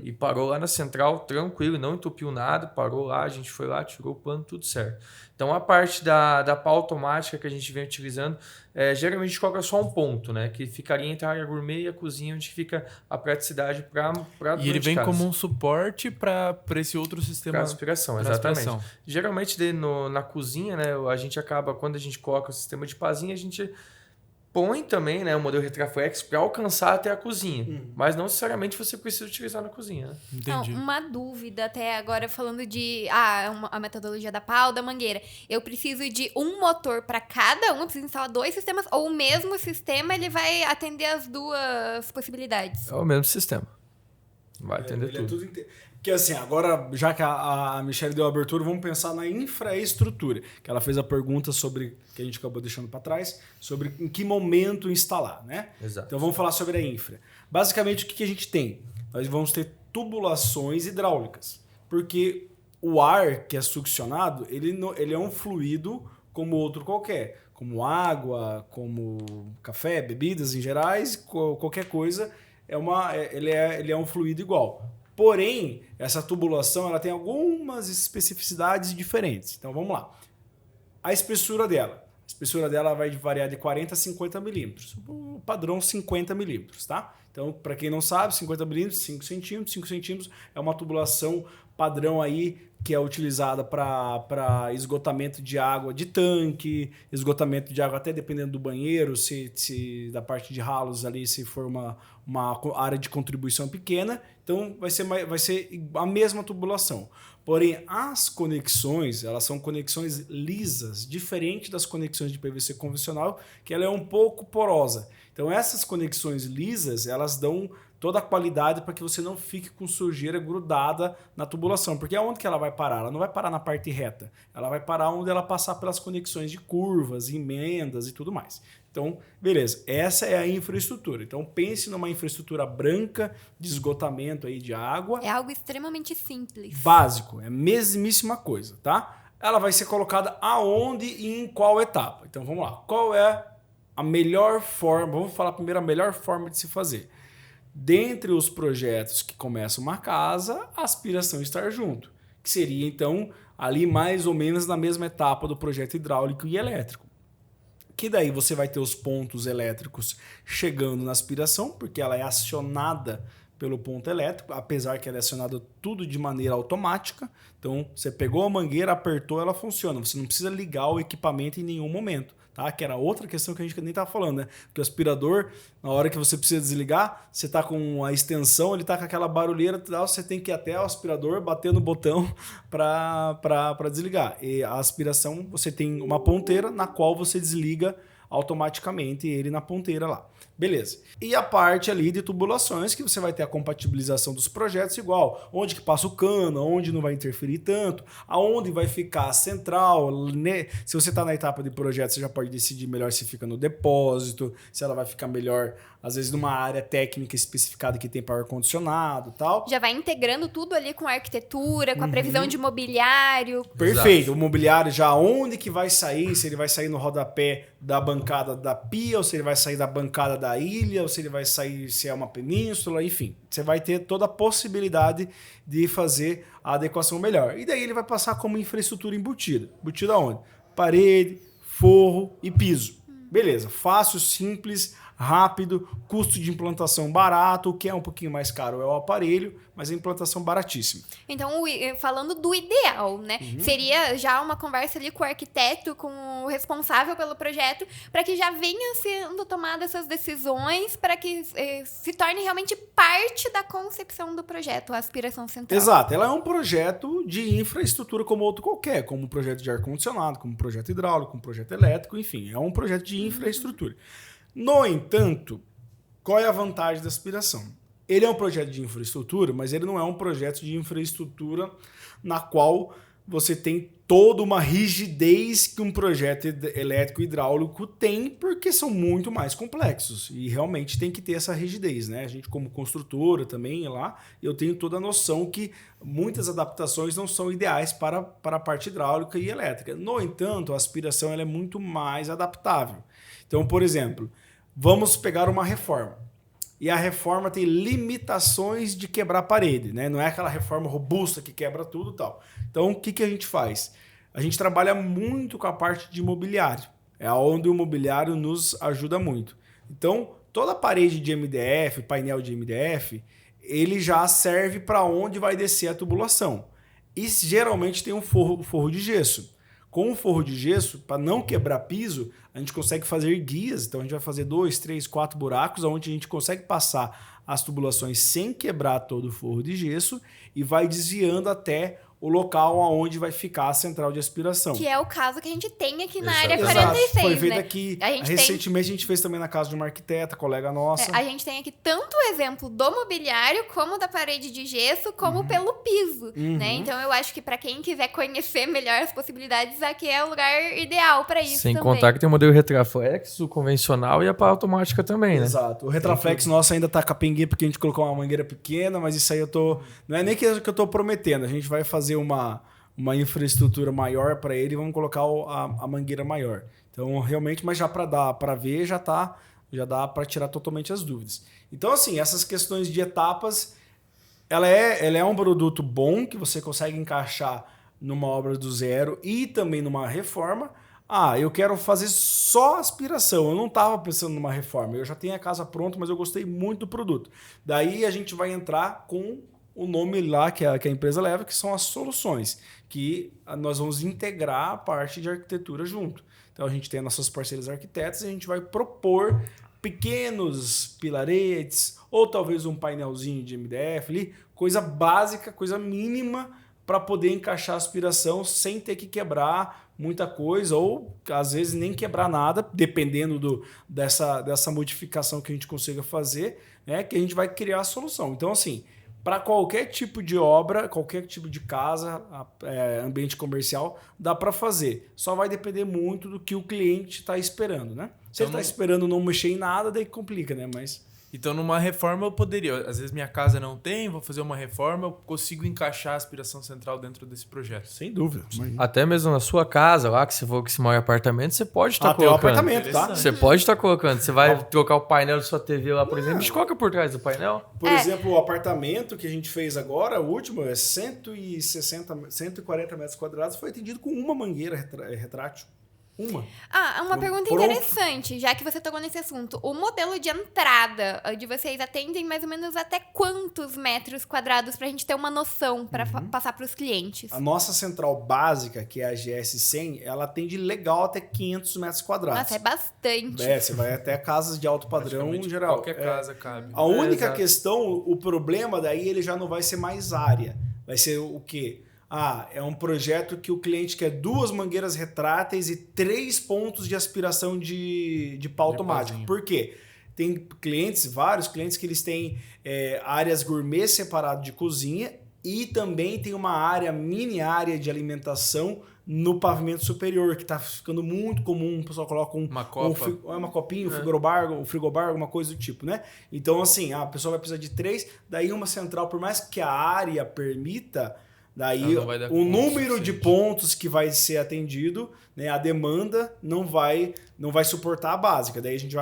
E parou lá na central, tranquilo, não entupiu nada, parou lá, a gente foi lá, tirou o pano, tudo certo. Então a parte da pá automática que a gente vem utilizando, geralmente a gente coloca só um ponto, né? Que ficaria entre a área gourmet e a cozinha, onde fica a praticidade para E ele vem como um suporte para esse outro sistema. Para aspiração, exatamente. Geralmente na cozinha, né? A gente acaba, quando a gente coloca o sistema de pazinha, a gente põe também, né, o modelo Retraflex para alcançar até a cozinha. Mas não necessariamente você precisa utilizar na cozinha. Né? Entendi. Uma dúvida até agora falando de a metodologia da pá ou da mangueira. Eu preciso de um motor para cada um, eu preciso instalar 2 sistemas, ou o mesmo sistema ele vai atender as 2 possibilidades? É o mesmo sistema. Vai atender tudo. Porque assim, agora, já que a Michelle deu a abertura, vamos pensar na infraestrutura. Que ela fez a pergunta sobre, que a gente acabou deixando para trás, sobre em que momento instalar, né? Exato. Então vamos falar sobre a infra. Basicamente, o que a gente tem? Nós vamos ter tubulações hidráulicas. Porque o ar que é succionado, ele é um fluido como outro qualquer, como água, como café, bebidas em gerais, qualquer coisa, ele é um fluido igual. Porém, essa tubulação ela tem algumas especificidades diferentes. Então vamos lá. A espessura dela. A espessura dela vai variar de 40 a 50 milímetros. O padrão 50 milímetros, tá? Então, para quem não sabe, 50 milímetros, 5 centímetros. 5 centímetros é uma tubulação padrão aí que é utilizada para esgotamento de água de tanque, esgotamento de água até dependendo do banheiro, se da parte de ralos ali, se for uma área de contribuição pequena. Então, vai ser a mesma tubulação. Porém, as conexões, elas são conexões lisas, diferente das conexões de PVC convencional, que ela é um pouco porosa. Então, essas conexões lisas, elas dão toda a qualidade para que você não fique com sujeira grudada na tubulação. Porque aonde que ela vai parar? Ela não vai parar na parte reta. Ela vai parar onde ela passar pelas conexões de curvas, emendas e tudo mais. Então, beleza. Essa é a infraestrutura. Então, pense numa infraestrutura branca de esgotamento aí de água. É algo extremamente simples. Básico. É a mesmíssima coisa, tá? Ela vai ser colocada aonde e em qual etapa. Então, vamos lá. Qual é a melhor forma? Vamos falar primeiro a melhor forma de se fazer. Dentre os projetos que começam uma casa, a aspiração estar junto. Que seria, então, ali mais ou menos na mesma etapa do projeto hidráulico e elétrico. Que daí você vai ter os pontos elétricos chegando na aspiração, porque ela é acionada pelo ponto elétrico, apesar que ela é acionada tudo de maneira automática. Então, você pegou a mangueira, apertou, ela funciona. Você não precisa ligar o equipamento em nenhum momento. Tá? Que era outra questão que a gente nem estava falando, né? Porque o aspirador, na hora que você precisa desligar, você está com a extensão, ele está com aquela barulheira, você tem que ir até o aspirador, bater no botão para desligar. E a aspiração, você tem uma ponteira na qual você desliga automaticamente ele na ponteira lá. Beleza. E a parte ali de tubulações, que você vai ter a compatibilização dos projetos igual. Onde que passa o cano, onde não vai interferir tanto, aonde vai ficar a central. Né? Se você está na etapa de projeto, você já pode decidir melhor se fica no depósito, se ela vai ficar melhor, às vezes, numa área técnica especificada que tem para ar-condicionado e tal. Já vai integrando tudo ali com a arquitetura, com a previsão de mobiliário. Perfeito. Exato. O mobiliário já onde que vai sair, se ele vai sair no rodapé da bancada da pia, ou se ele vai sair da bancada da ilha, ou se ele vai sair se é uma península, enfim. Você vai ter toda a possibilidade de fazer a adequação melhor. E daí ele vai passar como infraestrutura embutida. Embutida onde? Parede, forro e piso. Beleza. Fácil, simples, rápido, custo de implantação barato. O que é um pouquinho mais caro é o aparelho, mas a implantação baratíssima. Então, falando do ideal, né? Seria já uma conversa ali com o arquiteto, com o responsável pelo projeto, para que já venham sendo tomadas essas decisões, para que se torne realmente parte da concepção do projeto, a aspiração central. Exato. Ela é um projeto de infraestrutura como outro qualquer, como um projeto de ar-condicionado, como um projeto hidráulico, como um projeto elétrico, enfim. É um projeto de infraestrutura. No entanto, qual é a vantagem da aspiração? Ele é um projeto de infraestrutura, mas ele não é um projeto de infraestrutura na qual você tem toda uma rigidez que um projeto elétrico e hidráulico tem, porque são muito mais complexos. E realmente tem que ter essa rigidez, né? A gente, como construtora também, lá, eu tenho toda a noção que muitas adaptações não são ideais para a parte hidráulica e elétrica. No entanto, a aspiração ela é muito mais adaptável. Então, por exemplo, vamos pegar uma reforma. E a reforma tem limitações de quebrar a parede, né? Não é aquela reforma robusta que quebra tudo e tal. Então, o que a gente faz? A gente trabalha muito com a parte de mobiliário. É onde o mobiliário nos ajuda muito. Então, toda a parede de MDF, painel de MDF, ele já serve para onde vai descer a tubulação. E geralmente tem um forro de gesso. Com o forro de gesso, para não quebrar piso, a gente consegue fazer guias. Então, a gente vai fazer 2, 3, 4 buracos, onde a gente consegue passar as tubulações sem quebrar todo o forro de gesso e vai desviando até o local onde vai ficar a central de aspiração. Que é o caso que a gente tem aqui na área 46, Foi feito né? aqui. Recentemente a gente fez também na casa de uma arquiteta, colega nossa. A gente tem aqui tanto o exemplo do mobiliário, como da parede de gesso, como pelo piso, né? Então eu acho que para quem quiser conhecer melhor as possibilidades, aqui é o lugar ideal para isso. Sem também. contar que tem o modelo Retraflex, o convencional e a pá automática também, né? Exato. O Retraflex nosso ainda tá capenguinha porque a gente colocou uma mangueira pequena, mas isso aí não é nem que eu tô prometendo. A gente vai fazer uma infraestrutura maior para ele, vamos colocar a mangueira maior. Então, realmente, mas já para dar para ver, já dá para tirar totalmente as dúvidas. Então, assim, essas questões de etapas, ela é um produto bom que você consegue encaixar numa obra do zero e também numa reforma. Eu quero fazer só aspiração. Eu não estava pensando numa reforma. Eu já tenho a casa pronta, mas eu gostei muito do produto. Daí a gente vai entrar com o nome lá que a empresa leva, que são as soluções, que nós vamos integrar a parte de arquitetura junto. Então a gente tem nossas parceiras arquitetas e a gente vai propor pequenos pilaretes ou talvez um painelzinho de MDF ali, coisa básica, coisa mínima para poder encaixar a aspiração sem ter que quebrar muita coisa ou às vezes nem quebrar nada, dependendo dessa modificação que a gente consiga fazer, né, que a gente vai criar a solução. Então assim, para qualquer tipo de obra, qualquer tipo de casa, ambiente comercial, dá para fazer. Só vai depender muito do que o cliente está esperando, né? Se ele está esperando não mexer em nada, daí complica, né? Então, numa reforma eu poderia... Às vezes minha casa não tem, vou fazer uma reforma, eu consigo encaixar a aspiração central dentro desse projeto. Sem dúvida. Até mesmo na sua casa, lá, que se for que se mora em apartamento, você pode estar colocando. Até o apartamento, tá? Você pode estar colocando. Você vai trocar o painel da sua TV lá, por exemplo, a gente coloca por trás do painel. Por exemplo, o apartamento que a gente fez agora, o último, 140 metros quadrados, foi atendido com uma mangueira retrátil. Uma pergunta interessante, já que você tocou nesse assunto. O modelo de entrada de vocês atendem mais ou menos até quantos metros quadrados pra gente ter uma noção para passar para os clientes? A nossa central básica, que é a GS100, ela atende legal até 500 metros quadrados. Nossa, é bastante. Você vai até casas de alto padrão em geral. Qualquer casa cabe. A única questão, o problema daí, ele já não vai ser mais área. Vai ser o quê? É um projeto que o cliente quer 2 mangueiras retráteis e 3 pontos de aspiração de pau automático. Por quê? Tem vários clientes que eles têm áreas gourmet separado de cozinha e também tem uma mini área de alimentação no pavimento superior, que está ficando muito comum. O pessoal coloca uma copinha, um frigobar, alguma coisa do tipo, né? Então, assim, a pessoa vai precisar de 3, daí uma central, por mais que a área permita... Daí o número de pontos que vai ser atendido, né, a demanda não vai suportar a básica. Daí a gente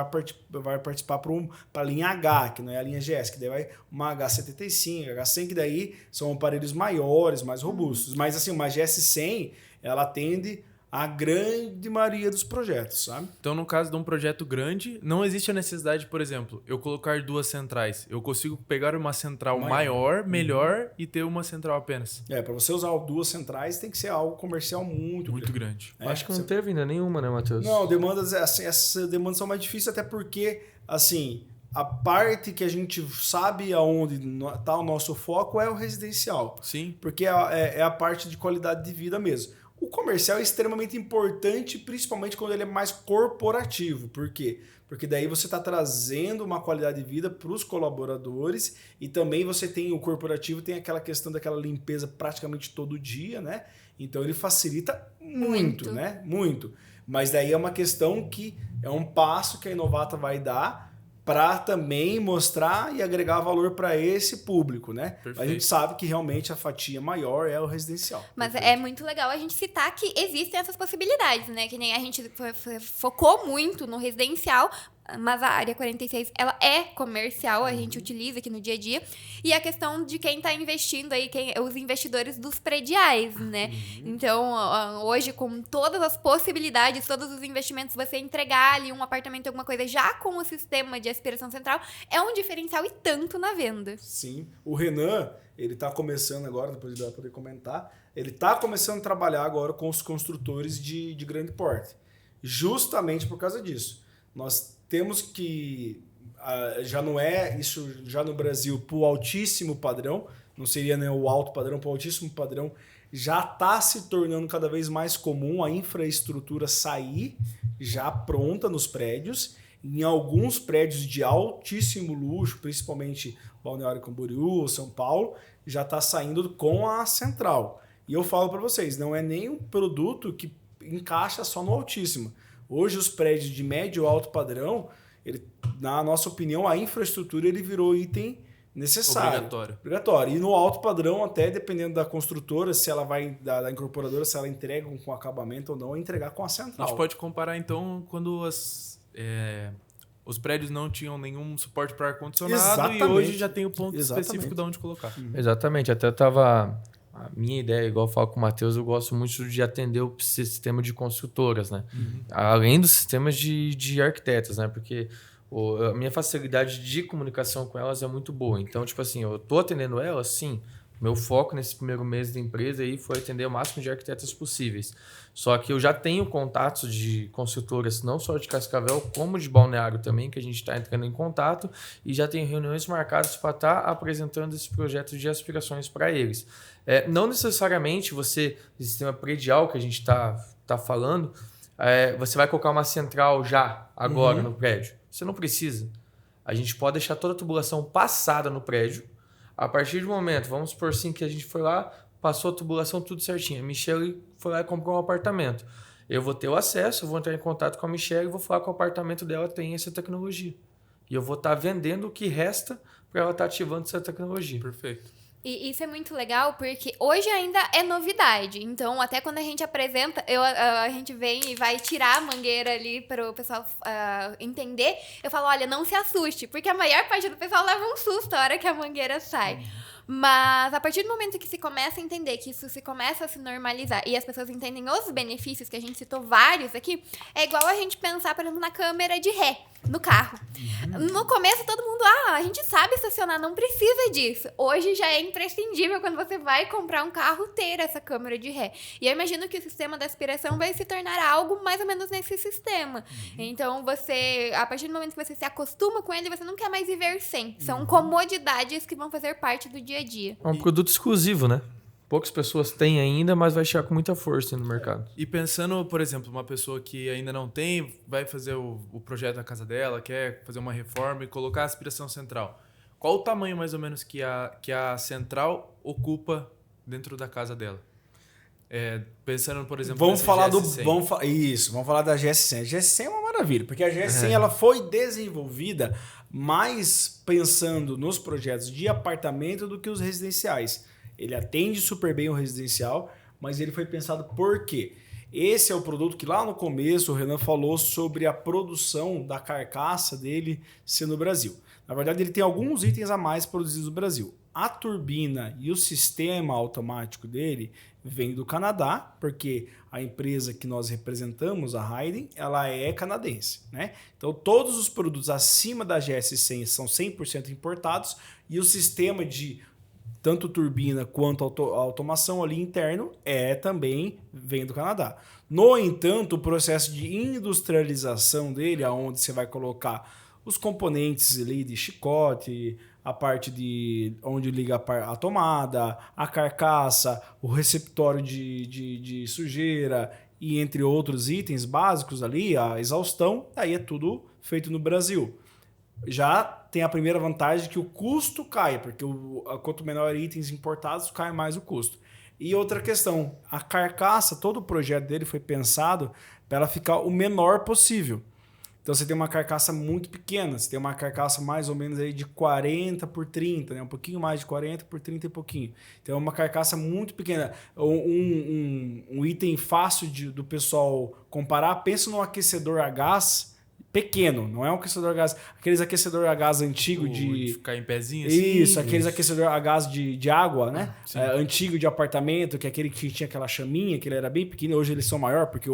vai participar para a linha H, que não é a linha GS, que daí vai uma H75, H100, que daí são aparelhos maiores, mais robustos. Mas assim, uma GS100, ela atende a grande maioria dos projetos, sabe? Então, no caso de um projeto grande, não existe a necessidade, por exemplo, eu colocar 2 centrais. Eu consigo pegar uma central maior, melhor e ter uma central apenas. Para você usar 2 centrais tem que ser algo comercial muito grande. Acho que não teve ainda nenhuma, né, Matheus? Não, essas demandas são mais difíceis, até porque, assim, a parte que a gente sabe aonde está o nosso foco é o residencial. Sim. Porque é a parte de qualidade de vida mesmo. O comercial é extremamente importante, principalmente quando ele é mais corporativo. Por quê? Porque daí você está trazendo uma qualidade de vida para os colaboradores e também você tem o corporativo, tem aquela questão daquela limpeza praticamente todo dia, né? Então ele facilita muito, né? Muito. Mas daí é uma questão que é um passo que a Inovata vai dar para também mostrar e agregar valor para esse público, né? A gente sabe que realmente a fatia maior é o residencial. Mas é muito legal a gente citar que existem essas possibilidades, né? Que nem a gente focou muito no residencial, mas a área 46, ela é comercial, a gente utiliza aqui no dia a dia. E a questão de quem está investindo aí, os investidores dos prediais, né? Então, hoje, com todas as possibilidades, todos os investimentos, você entregar ali um apartamento, alguma coisa, já com o sistema de aspiração central, é um diferencial e tanto na venda. Sim. O Renan, ele está começando agora, depois ele vai poder comentar, ele está começando a trabalhar agora com os construtores de grande porte. Justamente por causa disso. Nós temos que, já não é isso já no Brasil para o altíssimo padrão, não seria, né, o alto padrão, para o altíssimo padrão, já está se tornando cada vez mais comum a infraestrutura sair já pronta nos prédios. Em alguns prédios de altíssimo luxo, principalmente Balneário Camboriú, São Paulo, já está saindo com a central. E eu falo para vocês, não é nem um produto que encaixa só no altíssimo. Hoje os prédios de médio e alto padrão, na nossa opinião, a infraestrutura ele virou item necessário. Obrigatório. E no alto padrão, até dependendo da construtora, se ela vai, da incorporadora, se ela entrega com acabamento ou não, ou entregar com a central. A gente pode comparar, então, quando os prédios não tinham nenhum suporte para ar-condicionado e hoje já tem o ponto específico de onde colocar. Exatamente. Até a minha ideia, igual eu falo com o Matheus, eu gosto muito de atender o sistema de construtoras, né? Além dos sistemas de arquitetos, né? Porque a minha facilidade de comunicação com elas é muito boa. Então, tipo assim, eu tô atendendo elas, sim. Meu foco nesse primeiro mês da empresa aí foi atender o máximo de arquitetos possíveis. Só que eu já tenho contatos de construtoras, não só de Cascavel, como de Balneário também, que a gente está entrando em contato e já tem reuniões marcadas para estar apresentando esse projeto de aspirações para eles. Não necessariamente você, o sistema predial que a gente tá falando, você vai colocar uma central já, agora, no prédio. Você não precisa. A gente pode deixar toda a tubulação passada no prédio. A partir do momento, vamos supor assim, que a gente foi lá, passou a tubulação tudo certinho. A Michelle foi lá e comprou um apartamento. Eu vou ter o acesso, eu vou entrar em contato com a Michelle e vou falar que o apartamento dela tem essa tecnologia. E eu vou estar vendendo o que resta para ela estar ativando essa tecnologia. Perfeito. E isso é muito legal porque hoje ainda é novidade. Então, até quando a gente apresenta, a gente vem e vai tirar a mangueira ali para o pessoal entender. Eu falo, olha, não se assuste, porque a maior parte do pessoal leva um susto a hora que a mangueira sai. Mas a partir do momento que se começa a entender, que isso se começa a se normalizar e as pessoas entendem os benefícios, que a gente citou vários aqui, é igual a gente pensar, por exemplo, na câmera de ré no carro. No começo todo mundo, a gente sabe estacionar, não precisa disso. Hoje já é imprescindível quando você vai comprar um carro ter essa câmera de ré. E eu imagino que o sistema da aspiração vai se tornar algo mais ou menos nesse sistema. Então você, a partir do momento que você se acostuma com ele, você não quer mais viver sem. São comodidades que vão fazer parte do dia a dia. É um produto exclusivo, né? Poucas pessoas têm ainda, mas vai chegar com muita força no mercado. E pensando, por exemplo, uma pessoa que ainda não tem, vai fazer o projeto da casa dela, quer fazer uma reforma e colocar a aspiração central. Qual o tamanho, mais ou menos, que a central ocupa dentro da casa dela? Pensando, por exemplo, vamos falar GS100. Vamos falar da GS100. A GS100 é uma maravilha, porque a GS100 ela foi desenvolvida mais pensando nos projetos de apartamento do que os residenciais. Ele atende super bem o residencial, mas ele foi pensado por quê? Esse é o produto que lá no começo o Renan falou sobre a produção da carcaça dele ser no Brasil. Na verdade, ele tem alguns itens a mais produzidos no Brasil. A turbina e o sistema automático dele vem do Canadá, porque a empresa que nós representamos, a Hayden, ela é canadense, né? Então, todos os produtos acima da GS100 são 100% importados e o sistema de tanto turbina quanto automação ali interno também vem do Canadá. No entanto, o processo de industrialização dele, aonde você vai colocar os componentes ali de chicote, a parte de onde liga a tomada, a carcaça, o receptório de sujeira e entre outros itens básicos ali, a exaustão, aí é tudo feito no Brasil. Já tem a primeira vantagem que o custo cai, porque quanto menor itens importados, cai mais o custo. E outra questão, a carcaça, todo o projeto dele foi pensado para ela ficar o menor possível. Então você tem uma carcaça muito pequena, você tem uma carcaça mais ou menos aí de 40 por 30, né? Um pouquinho mais de 40 por 30 e pouquinho. Então é uma carcaça muito pequena. Um item fácil do pessoal comparar, pensa num aquecedor a gás pequeno, não é um aquecedor a gás, aqueles aquecedor a gás antigo de ficar em pezinho assim. Isso, aqueles aquecedor a gás de água, né? Antigo de apartamento, que é aquele que tinha aquela chaminha, que ele era bem pequeno, hoje eles são maior, porque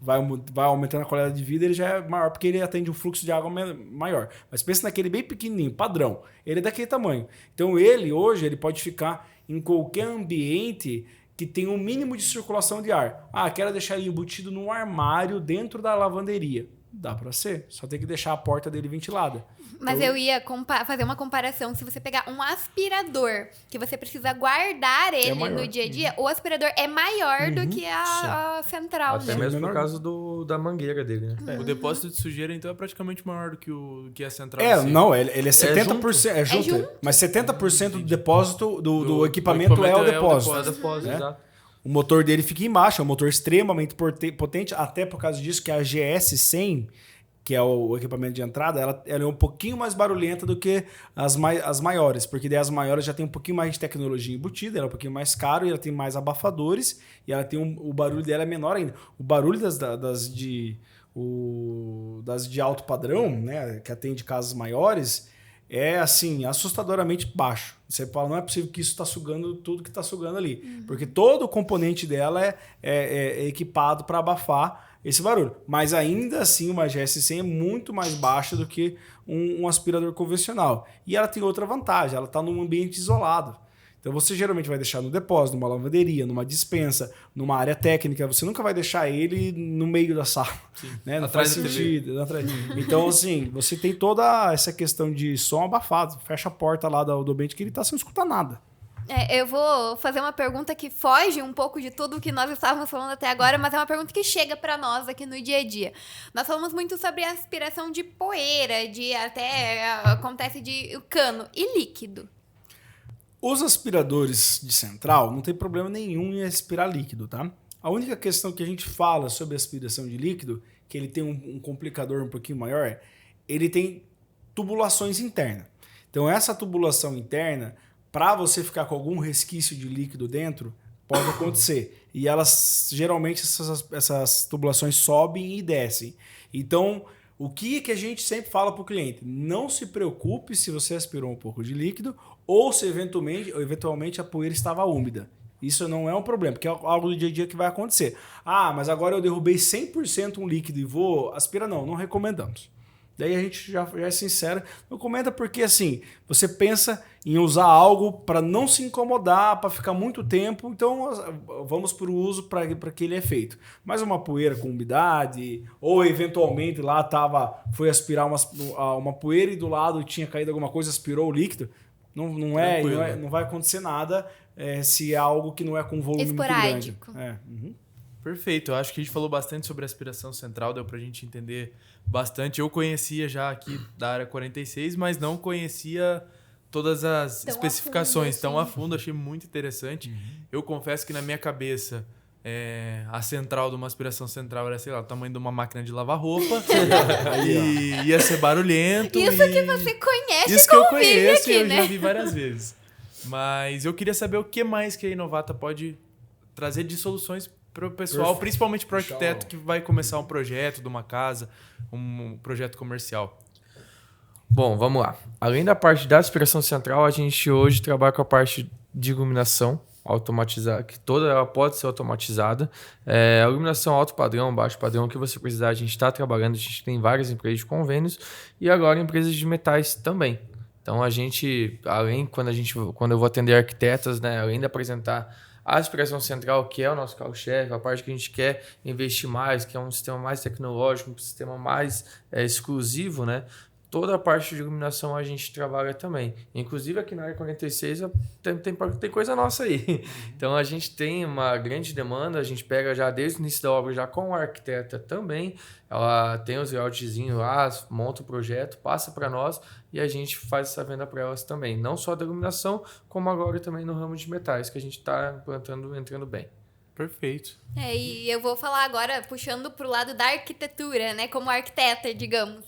vai aumentando a qualidade de vida, ele já é maior, porque ele atende um fluxo de água maior. Mas pensa naquele bem pequenininho, padrão, ele é daquele tamanho. Então hoje ele pode ficar em qualquer ambiente que tem um mínimo de circulação de ar. Quero deixar ele embutido num armário dentro da lavanderia. Dá para ser, só tem que deixar a porta dele ventilada. Mas eu ia fazer uma comparação. Se você pegar um aspirador, que você precisa guardar ele no dia a dia, o aspirador é maior do que a central. Até mesmo por causa da mangueira dele, né? O depósito de sujeira, então, é praticamente maior do que a central. Não, ele é 70%. É junto. Mas 70% do depósito do equipamento é o depósito. Exato. O motor dele fica embaixo, é um motor extremamente potente, até por causa disso que a GS100, que é o equipamento de entrada, ela é um pouquinho mais barulhenta do que as maiores, porque daí as maiores já tem um pouquinho mais de tecnologia embutida, ela é um pouquinho mais caro e ela tem mais abafadores e ela tem o barulho dela é menor ainda. O barulho das de alto padrão, né, que atende casas maiores, é assim, assustadoramente baixo. Você fala, não é possível que isso está sugando tudo que está sugando ali. Porque todo o componente dela é equipado para abafar esse barulho. Mas ainda assim, uma GS100 é muito mais baixa do que um aspirador convencional. E ela tem outra vantagem, ela está num ambiente isolado. Então você geralmente vai deixar no depósito, numa lavanderia, numa despensa, numa área técnica. Você nunca vai deixar ele no meio da sala. Né? Não faz sentido. Então, assim, você tem toda essa questão de som abafado. Fecha a porta lá do ambiente que ele está sem escutar nada. Eu vou fazer uma pergunta que foge um pouco de tudo que nós estávamos falando até agora, mas é uma pergunta que chega para nós aqui no dia a dia. Nós falamos muito sobre a aspiração de poeira, acontece de cano e líquido. Os aspiradores de central não tem problema nenhum em aspirar líquido, tá? A única questão que a gente fala sobre aspiração de líquido, que ele tem um complicador um pouquinho maior, ele tem tubulações internas. Então essa tubulação interna, para você ficar com algum resquício de líquido dentro, pode acontecer. E elas, geralmente, essas tubulações sobem e descem. Então, o que a gente sempre fala para o cliente? Não se preocupe se você aspirou um pouco de líquido ou se eventualmente a poeira estava úmida. Isso não é um problema, porque é algo do dia a dia que vai acontecer. Ah, mas agora eu derrubei 100% um líquido e vou aspirar? Não recomendamos. Daí a gente já é sincero, não comenta porque assim, você pensa em usar algo para não se incomodar, para ficar muito tempo, então vamos para o uso para aquele efeito. Mas uma poeira com umidade, ou eventualmente lá foi aspirar uma poeira e do lado tinha caído alguma coisa, aspirou o líquido, não vai acontecer nada se é algo que não é com volume esporádico. Muito grande. Perfeito, eu acho que a gente falou bastante sobre aspiração central, deu pra gente entender bastante. Eu conhecia já aqui da área 46, mas não conhecia todas as especificações tão a fundo, achei muito interessante. Eu confesso que na minha cabeça, a central de uma aspiração central era, sei lá, o tamanho de uma máquina de lavar roupa, e ia ser barulhento. Isso que você conhece, isso que eu conheço aqui, e eu né? já vi várias vezes. Mas eu queria saber o que mais que a Inovata pode trazer de soluções para o pessoal, principalmente para o arquiteto que vai começar um projeto de uma casa, um projeto comercial. Bom, vamos lá. Além da parte da aspiração central, a gente hoje trabalha com a parte de iluminação automatizada, que toda ela pode ser automatizada. A iluminação alto padrão, baixo padrão, o que você precisar, a gente está trabalhando, a gente tem várias empresas de convênios e agora empresas de metais também. Então a gente, quando eu vou atender arquitetas, né, além de apresentar a aspiração central, que é o nosso carro-chefe, a parte que a gente quer investir mais, que é um sistema mais tecnológico, um sistema mais exclusivo, né? Toda a parte de iluminação a gente trabalha também. Inclusive aqui na área 46 tem coisa nossa aí. Então a gente tem uma grande demanda, a gente pega já desde o início da obra já com a arquiteta também. Ela tem os layoutzinhos lá, monta o projeto, passa para nós e a gente faz essa venda para elas também. Não só da iluminação, como agora também no ramo de metais, que a gente está entrando bem. Perfeito. E eu vou falar agora, puxando pro lado da arquitetura, né? Como arquiteta, digamos.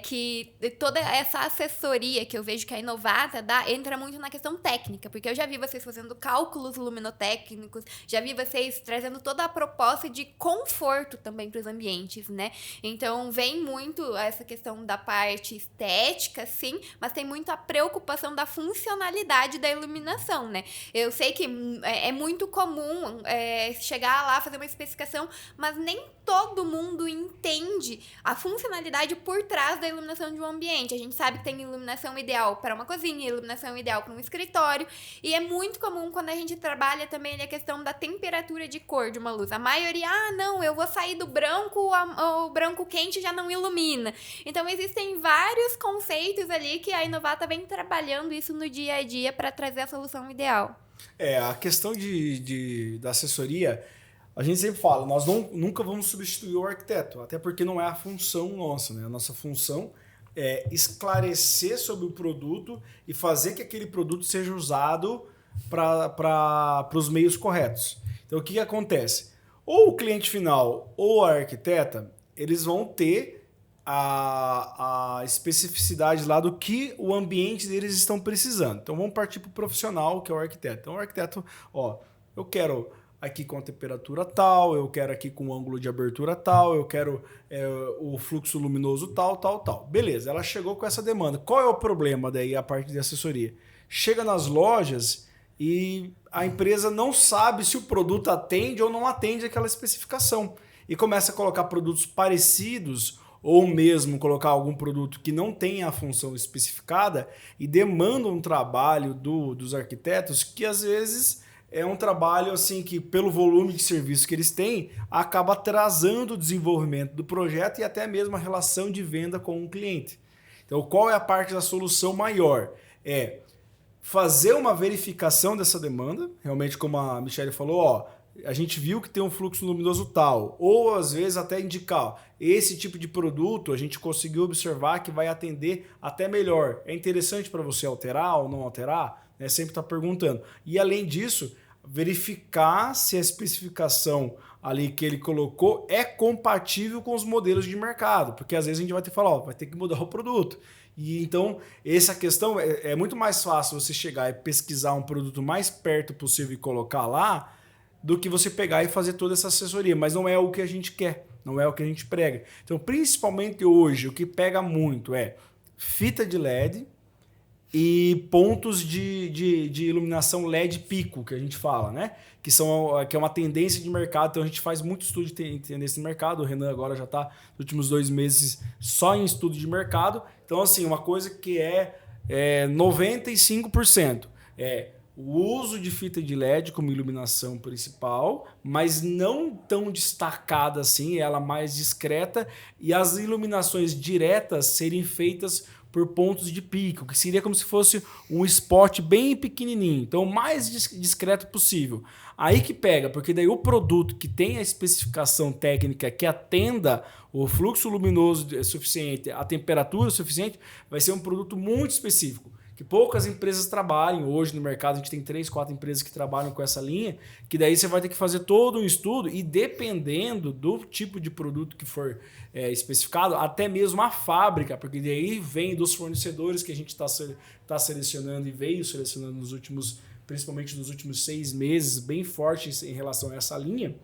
Que toda essa assessoria que eu vejo que a Inovata dá, entra muito na questão técnica. Porque eu já vi vocês fazendo cálculos luminotécnicos, já vi vocês trazendo toda a proposta de conforto também para os ambientes, né? Então, vem muito essa questão da parte estética, sim, mas tem muito a preocupação da funcionalidade da iluminação, né? Eu sei que é muito comum chegar lá, fazer uma especificação, mas nem todo mundo entende a funcionalidade por trás da iluminação de um ambiente. A gente sabe que tem iluminação ideal para uma cozinha, iluminação ideal para um escritório, e é muito comum quando a gente trabalha também a questão da temperatura de cor de uma luz. A maioria, não, eu vou sair do branco, o branco quente já não ilumina. Então, existem vários conceitos ali que a Inovata vem trabalhando isso no dia a dia para trazer a solução ideal. A questão da assessoria, a gente sempre fala, nós nunca vamos substituir o arquiteto, até porque não é a função nossa, né? A nossa função é esclarecer sobre o produto e fazer que aquele produto seja usado para os meios corretos. Então, o que acontece? Ou o cliente final ou a arquiteta, eles vão ter a especificidade lá do que o ambiente deles estão precisando. Então vamos partir para o profissional, que é o arquiteto. Então o arquiteto, eu quero aqui com a temperatura tal, eu quero aqui com o ângulo de abertura tal, eu quero o fluxo luminoso tal. Beleza, ela chegou com essa demanda. Qual é o problema daí a parte de assessoria? Chega nas lojas e a empresa não sabe se o produto atende ou não atende aquela especificação. E começa a colocar produtos parecidos ou mesmo colocar algum produto que não tenha a função especificada e demanda um trabalho dos arquitetos que às vezes é um trabalho assim que pelo volume de serviço que eles têm acaba atrasando o desenvolvimento do projeto e até mesmo a relação de venda com o cliente. Então qual é a parte da solução maior? É fazer uma verificação dessa demanda, realmente como a Michelle falou, a gente viu que tem um fluxo luminoso tal, ou às vezes até indicar, esse tipo de produto a gente conseguiu observar que vai atender até melhor. É interessante para você alterar ou não alterar? Né? Sempre está perguntando. E além disso, verificar se a especificação ali que ele colocou é compatível com os modelos de mercado, porque às vezes a gente vai ter que falar, vai ter que mudar o produto. E então, essa questão é muito mais fácil você chegar e pesquisar um produto mais perto possível e colocar lá, do que você pegar e fazer toda essa assessoria. Mas não é o que a gente quer, não é o que a gente prega. Então, principalmente hoje, o que pega muito é fita de LED e pontos de iluminação LED pico, que a gente fala, né? Que é uma tendência de mercado. Então, a gente faz muito estudo de tendência de mercado. O Renan agora já está nos últimos 2 meses só em estudo de mercado. Então, assim, uma coisa que é 95% é o uso de fita de LED como iluminação principal, mas não tão destacada assim, ela mais discreta, e as iluminações diretas serem feitas por pontos de pico, que seria como se fosse um spot bem pequenininho, então o mais discreto possível. Aí que pega, porque daí o produto que tem a especificação técnica que atenda o fluxo luminoso suficiente, a temperatura suficiente, vai ser um produto muito específico, que poucas empresas trabalham. Hoje no mercado a gente tem 3, 4 empresas que trabalham com essa linha, que daí você vai ter que fazer todo um estudo e dependendo do tipo de produto que for especificado, até mesmo a fábrica, porque daí vem dos fornecedores que a gente está selecionando e veio selecionando principalmente nos últimos 6 meses, bem fortes em relação a essa linha.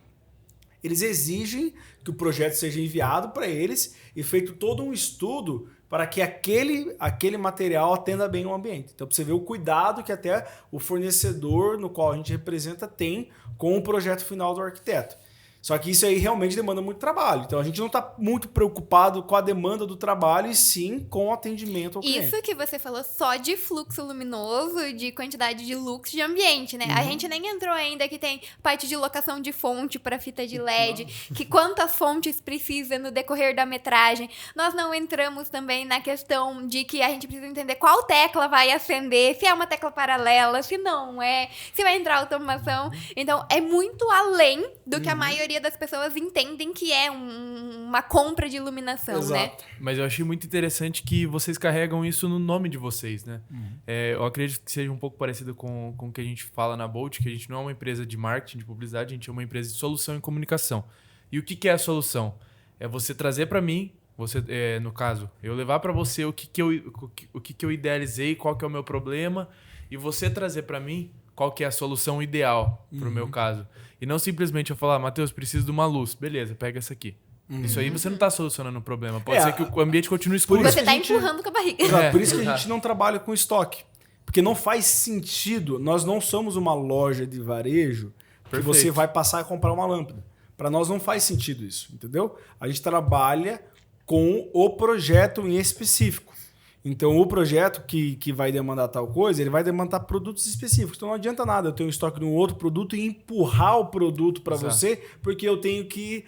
Eles exigem que o projeto seja enviado para eles e feito todo um estudo para que aquele material atenda bem o ambiente. Então, para você ver o cuidado que até o fornecedor no qual a gente representa tem com o projeto final do arquiteto. Só que isso aí realmente demanda muito trabalho. Então, a gente não está muito preocupado com a demanda do trabalho e sim com o atendimento ao cliente. Isso que você falou só de fluxo luminoso, de quantidade de lux de ambiente, né? A gente nem entrou ainda que tem parte de locação de fonte para fita de LED, que quantas fontes precisa no decorrer da metragem. Nós não entramos também na questão de que a gente precisa entender qual tecla vai acender, se é uma tecla paralela, se não é, se vai entrar automação. Então, é muito além do que a maioria das pessoas entendem que é uma compra de iluminação, Exato. né? Mas eu achei muito interessante que vocês carregam isso no nome de vocês, né? Eu acredito que seja um pouco parecido com o que a gente fala na Bolt, que a gente não é uma empresa de marketing, de publicidade, a gente é uma empresa de solução e comunicação. E o que é a solução? É você trazer para mim, no caso, eu levar para você o que eu idealizei, qual que é o meu problema, e você trazer para mim qual que é a solução ideal pro meu caso. E não simplesmente eu falar, Matheus, preciso de uma luz. Beleza, pega essa aqui. Isso aí você não tá solucionando o problema. Pode ser que o ambiente continue escuro. Você tá empurrando com a barriga. Exato, por isso que a gente não trabalha com estoque. Porque não faz sentido, nós não somos uma loja de varejo que você vai passar e comprar uma lâmpada. Para nós não faz sentido isso, entendeu? A gente trabalha com o projeto em específico. Então, o projeto que vai demandar tal coisa, ele vai demandar produtos específicos. Então, não adianta nada eu ter um estoque de um outro produto e empurrar o produto para você, porque eu tenho que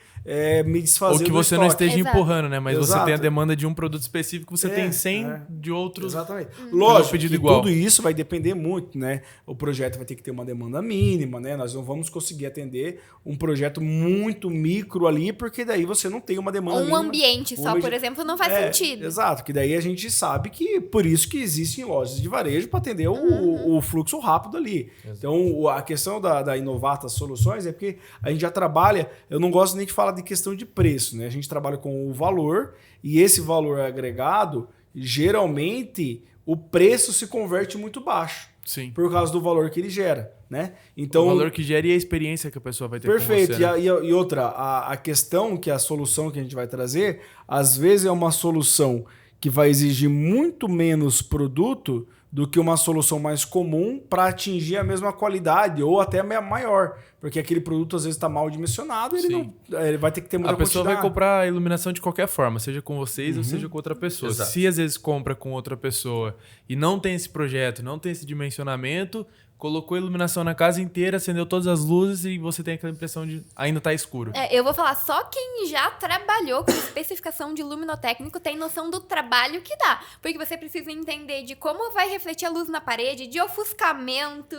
me desfazer do estoque. Ou que você não esteja Exato. empurrando, né? Mas Exato. você tem a demanda de um produto específico, você tem 100 de outros. Exatamente. Meu Lógico pedido que igual. tudo isso vai depender muito, né? O projeto vai ter que ter uma demanda mínima, né? Nós não vamos conseguir atender um projeto muito micro ali, porque daí você não tem uma demanda Um mínima. ambiente só, por exemplo, não faz sentido. Exato, que daí a gente sabe sabe que por isso que existem lojas de varejo para atender o fluxo rápido ali. Exato. Então, a questão da Inovata Soluções é porque a gente já trabalha, eu não gosto nem de falar de questão de preço, né? A gente trabalha com o valor e esse valor agregado, geralmente, o preço se converte muito baixo. Sim. Por causa do valor que ele gera, né? Então, o valor que gera e a experiência que a pessoa vai ter perfeito. com você. Né? E outra, a questão que a solução que a gente vai trazer, às vezes é uma solução que vai exigir muito menos produto do que uma solução mais comum para atingir a mesma qualidade ou até maior. Porque aquele produto às vezes está mal dimensionado e ele vai ter que ter muita A pessoa quantidade. vai comprar a iluminação de qualquer forma, seja com vocês ou seja com outra pessoa. Exato. Se às vezes compra com outra pessoa e não tem esse projeto, não tem esse dimensionamento, colocou iluminação na casa inteira, acendeu todas as luzes e você tem aquela impressão de ainda tá escuro. Eu vou falar, só quem já trabalhou com especificação de luminotécnico tem noção do trabalho que dá. Porque você precisa entender de como vai refletir a luz na parede, de ofuscamento,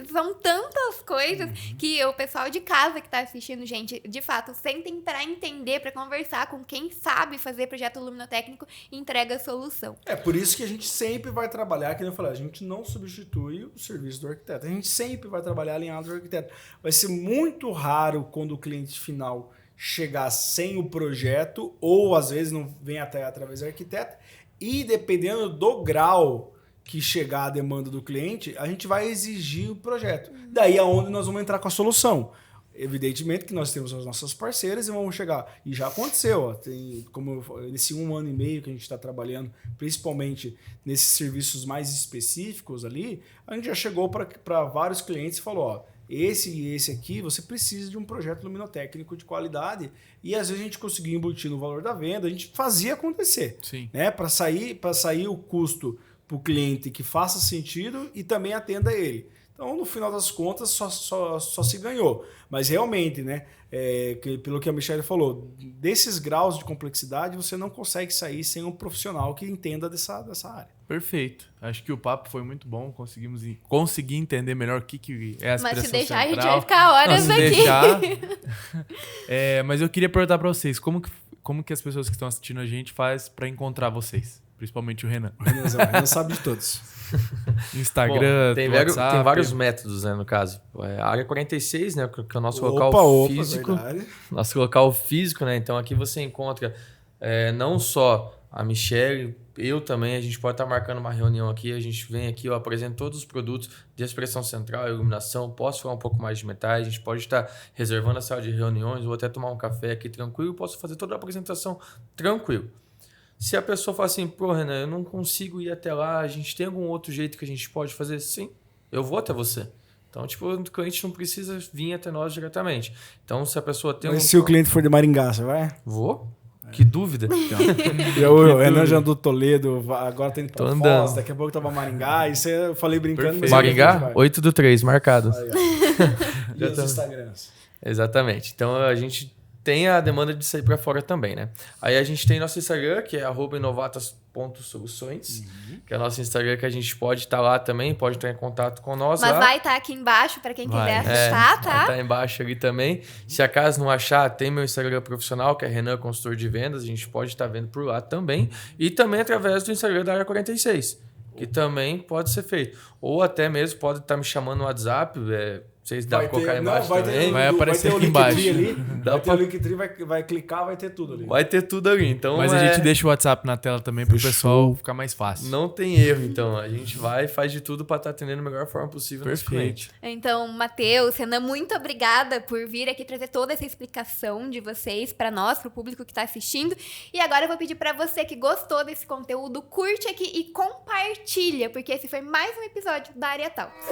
são tantas coisas que o pessoal de casa que tá assistindo, gente, de fato, sentem pra entender, pra conversar com quem sabe fazer projeto luminotécnico e entrega a solução. É por isso que a gente sempre vai trabalhar, que eu falei, a gente não substitui o serviço do arquiteto. A gente sempre vai trabalhar alinhado do arquiteto. Vai ser muito raro quando o cliente final chegar sem o projeto ou às vezes não vem até através do arquiteto e dependendo do grau que chegar a demanda do cliente, a gente vai exigir o projeto. Daí é onde nós vamos entrar com a solução. Evidentemente que nós temos as nossas parceiras e vamos chegar. E já aconteceu, ó, tem, como nesse 1 ano e meio que a gente está trabalhando, principalmente nesses serviços mais específicos ali, a gente já chegou para vários clientes e falou, ó, esse e esse aqui, você precisa de um projeto luminotécnico de qualidade. E às vezes a gente conseguia embutir no valor da venda, a gente fazia acontecer. Sim. Né? Para sair o custo para o cliente que faça sentido e também atenda ele. Então, no final das contas, só se ganhou. Mas realmente, né, pelo que a Michelle falou, desses graus de complexidade, você não consegue sair sem um profissional que entenda dessa área. Perfeito. Acho que o papo foi muito bom. Consegui entender melhor o que é a aspiração Mas se deixar, central. a gente vai ficar horas Se aqui. deixar. Mas eu queria perguntar para vocês, como que as pessoas que estão assistindo a gente faz para encontrar vocês? Principalmente o Renan. O Renan sabe de todos. Instagram, Bom, tem WhatsApp. vários métodos, né, no caso. A área 46, né, que é o nosso local físico. Verdade. Nosso local físico, né? Então aqui você encontra não só a Michelle, eu também, a gente pode estar marcando uma reunião aqui, a gente vem aqui, eu apresento todos os produtos de expressão central, iluminação, posso falar um pouco mais de metais, a gente pode estar reservando a sala de reuniões, ou até tomar um café aqui tranquilo, posso fazer toda a apresentação tranquilo. Se a pessoa fala assim, pô, Renan, eu não consigo ir até lá, a gente tem algum outro jeito que a gente pode fazer? Sim, eu vou até você. Então, tipo, o cliente não precisa vir até nós diretamente. Então, se a pessoa tem Mas se o cliente for de Maringá, você vai? Vou? Que dúvida. O Renan já andou Toledo, agora tem Tô Foz, andando. daqui a pouco tava Maringá, isso eu falei brincando. Perfeito. Mas Maringá, 8/3, marcado. Aí, ó. E os Instagrams? Exatamente. Então, a gente tem a demanda de sair para fora também, né? Aí a gente tem nosso Instagram, que é @inovatas.soluções, que é o nosso Instagram que a gente pode estar lá também, pode entrar em contato com nós Mas lá. vai estar aqui embaixo para quem Vai. quiser acessar, tá? Tá embaixo ali também. Se acaso não achar, tem meu Instagram profissional, que é Renan Consultor de Vendas, a gente pode estar vendo por lá também. E também através do Instagram da Área 46, que também pode ser feito. Ou até mesmo pode estar me chamando no WhatsApp, vocês dá para colocar embaixo também. Vai aparecer o aqui Linktree embaixo. ali. Dá Vai ter pra- o Linktree, vai clicar, vai ter tudo ali. Vai ter tudo ali. Então, Mas a gente deixa o WhatsApp na tela também para o pessoal ficar mais fácil. Não tem erro, então. A gente vai e faz de tudo para estar atendendo da melhor forma possível nosso cliente. Então, Matheus, Renan, muito obrigada por vir aqui trazer toda essa explicação de vocês para nós, para o público que está assistindo. E agora eu vou pedir para você que gostou desse conteúdo, curte aqui e compartilha, porque esse foi mais um episódio da Área Talks.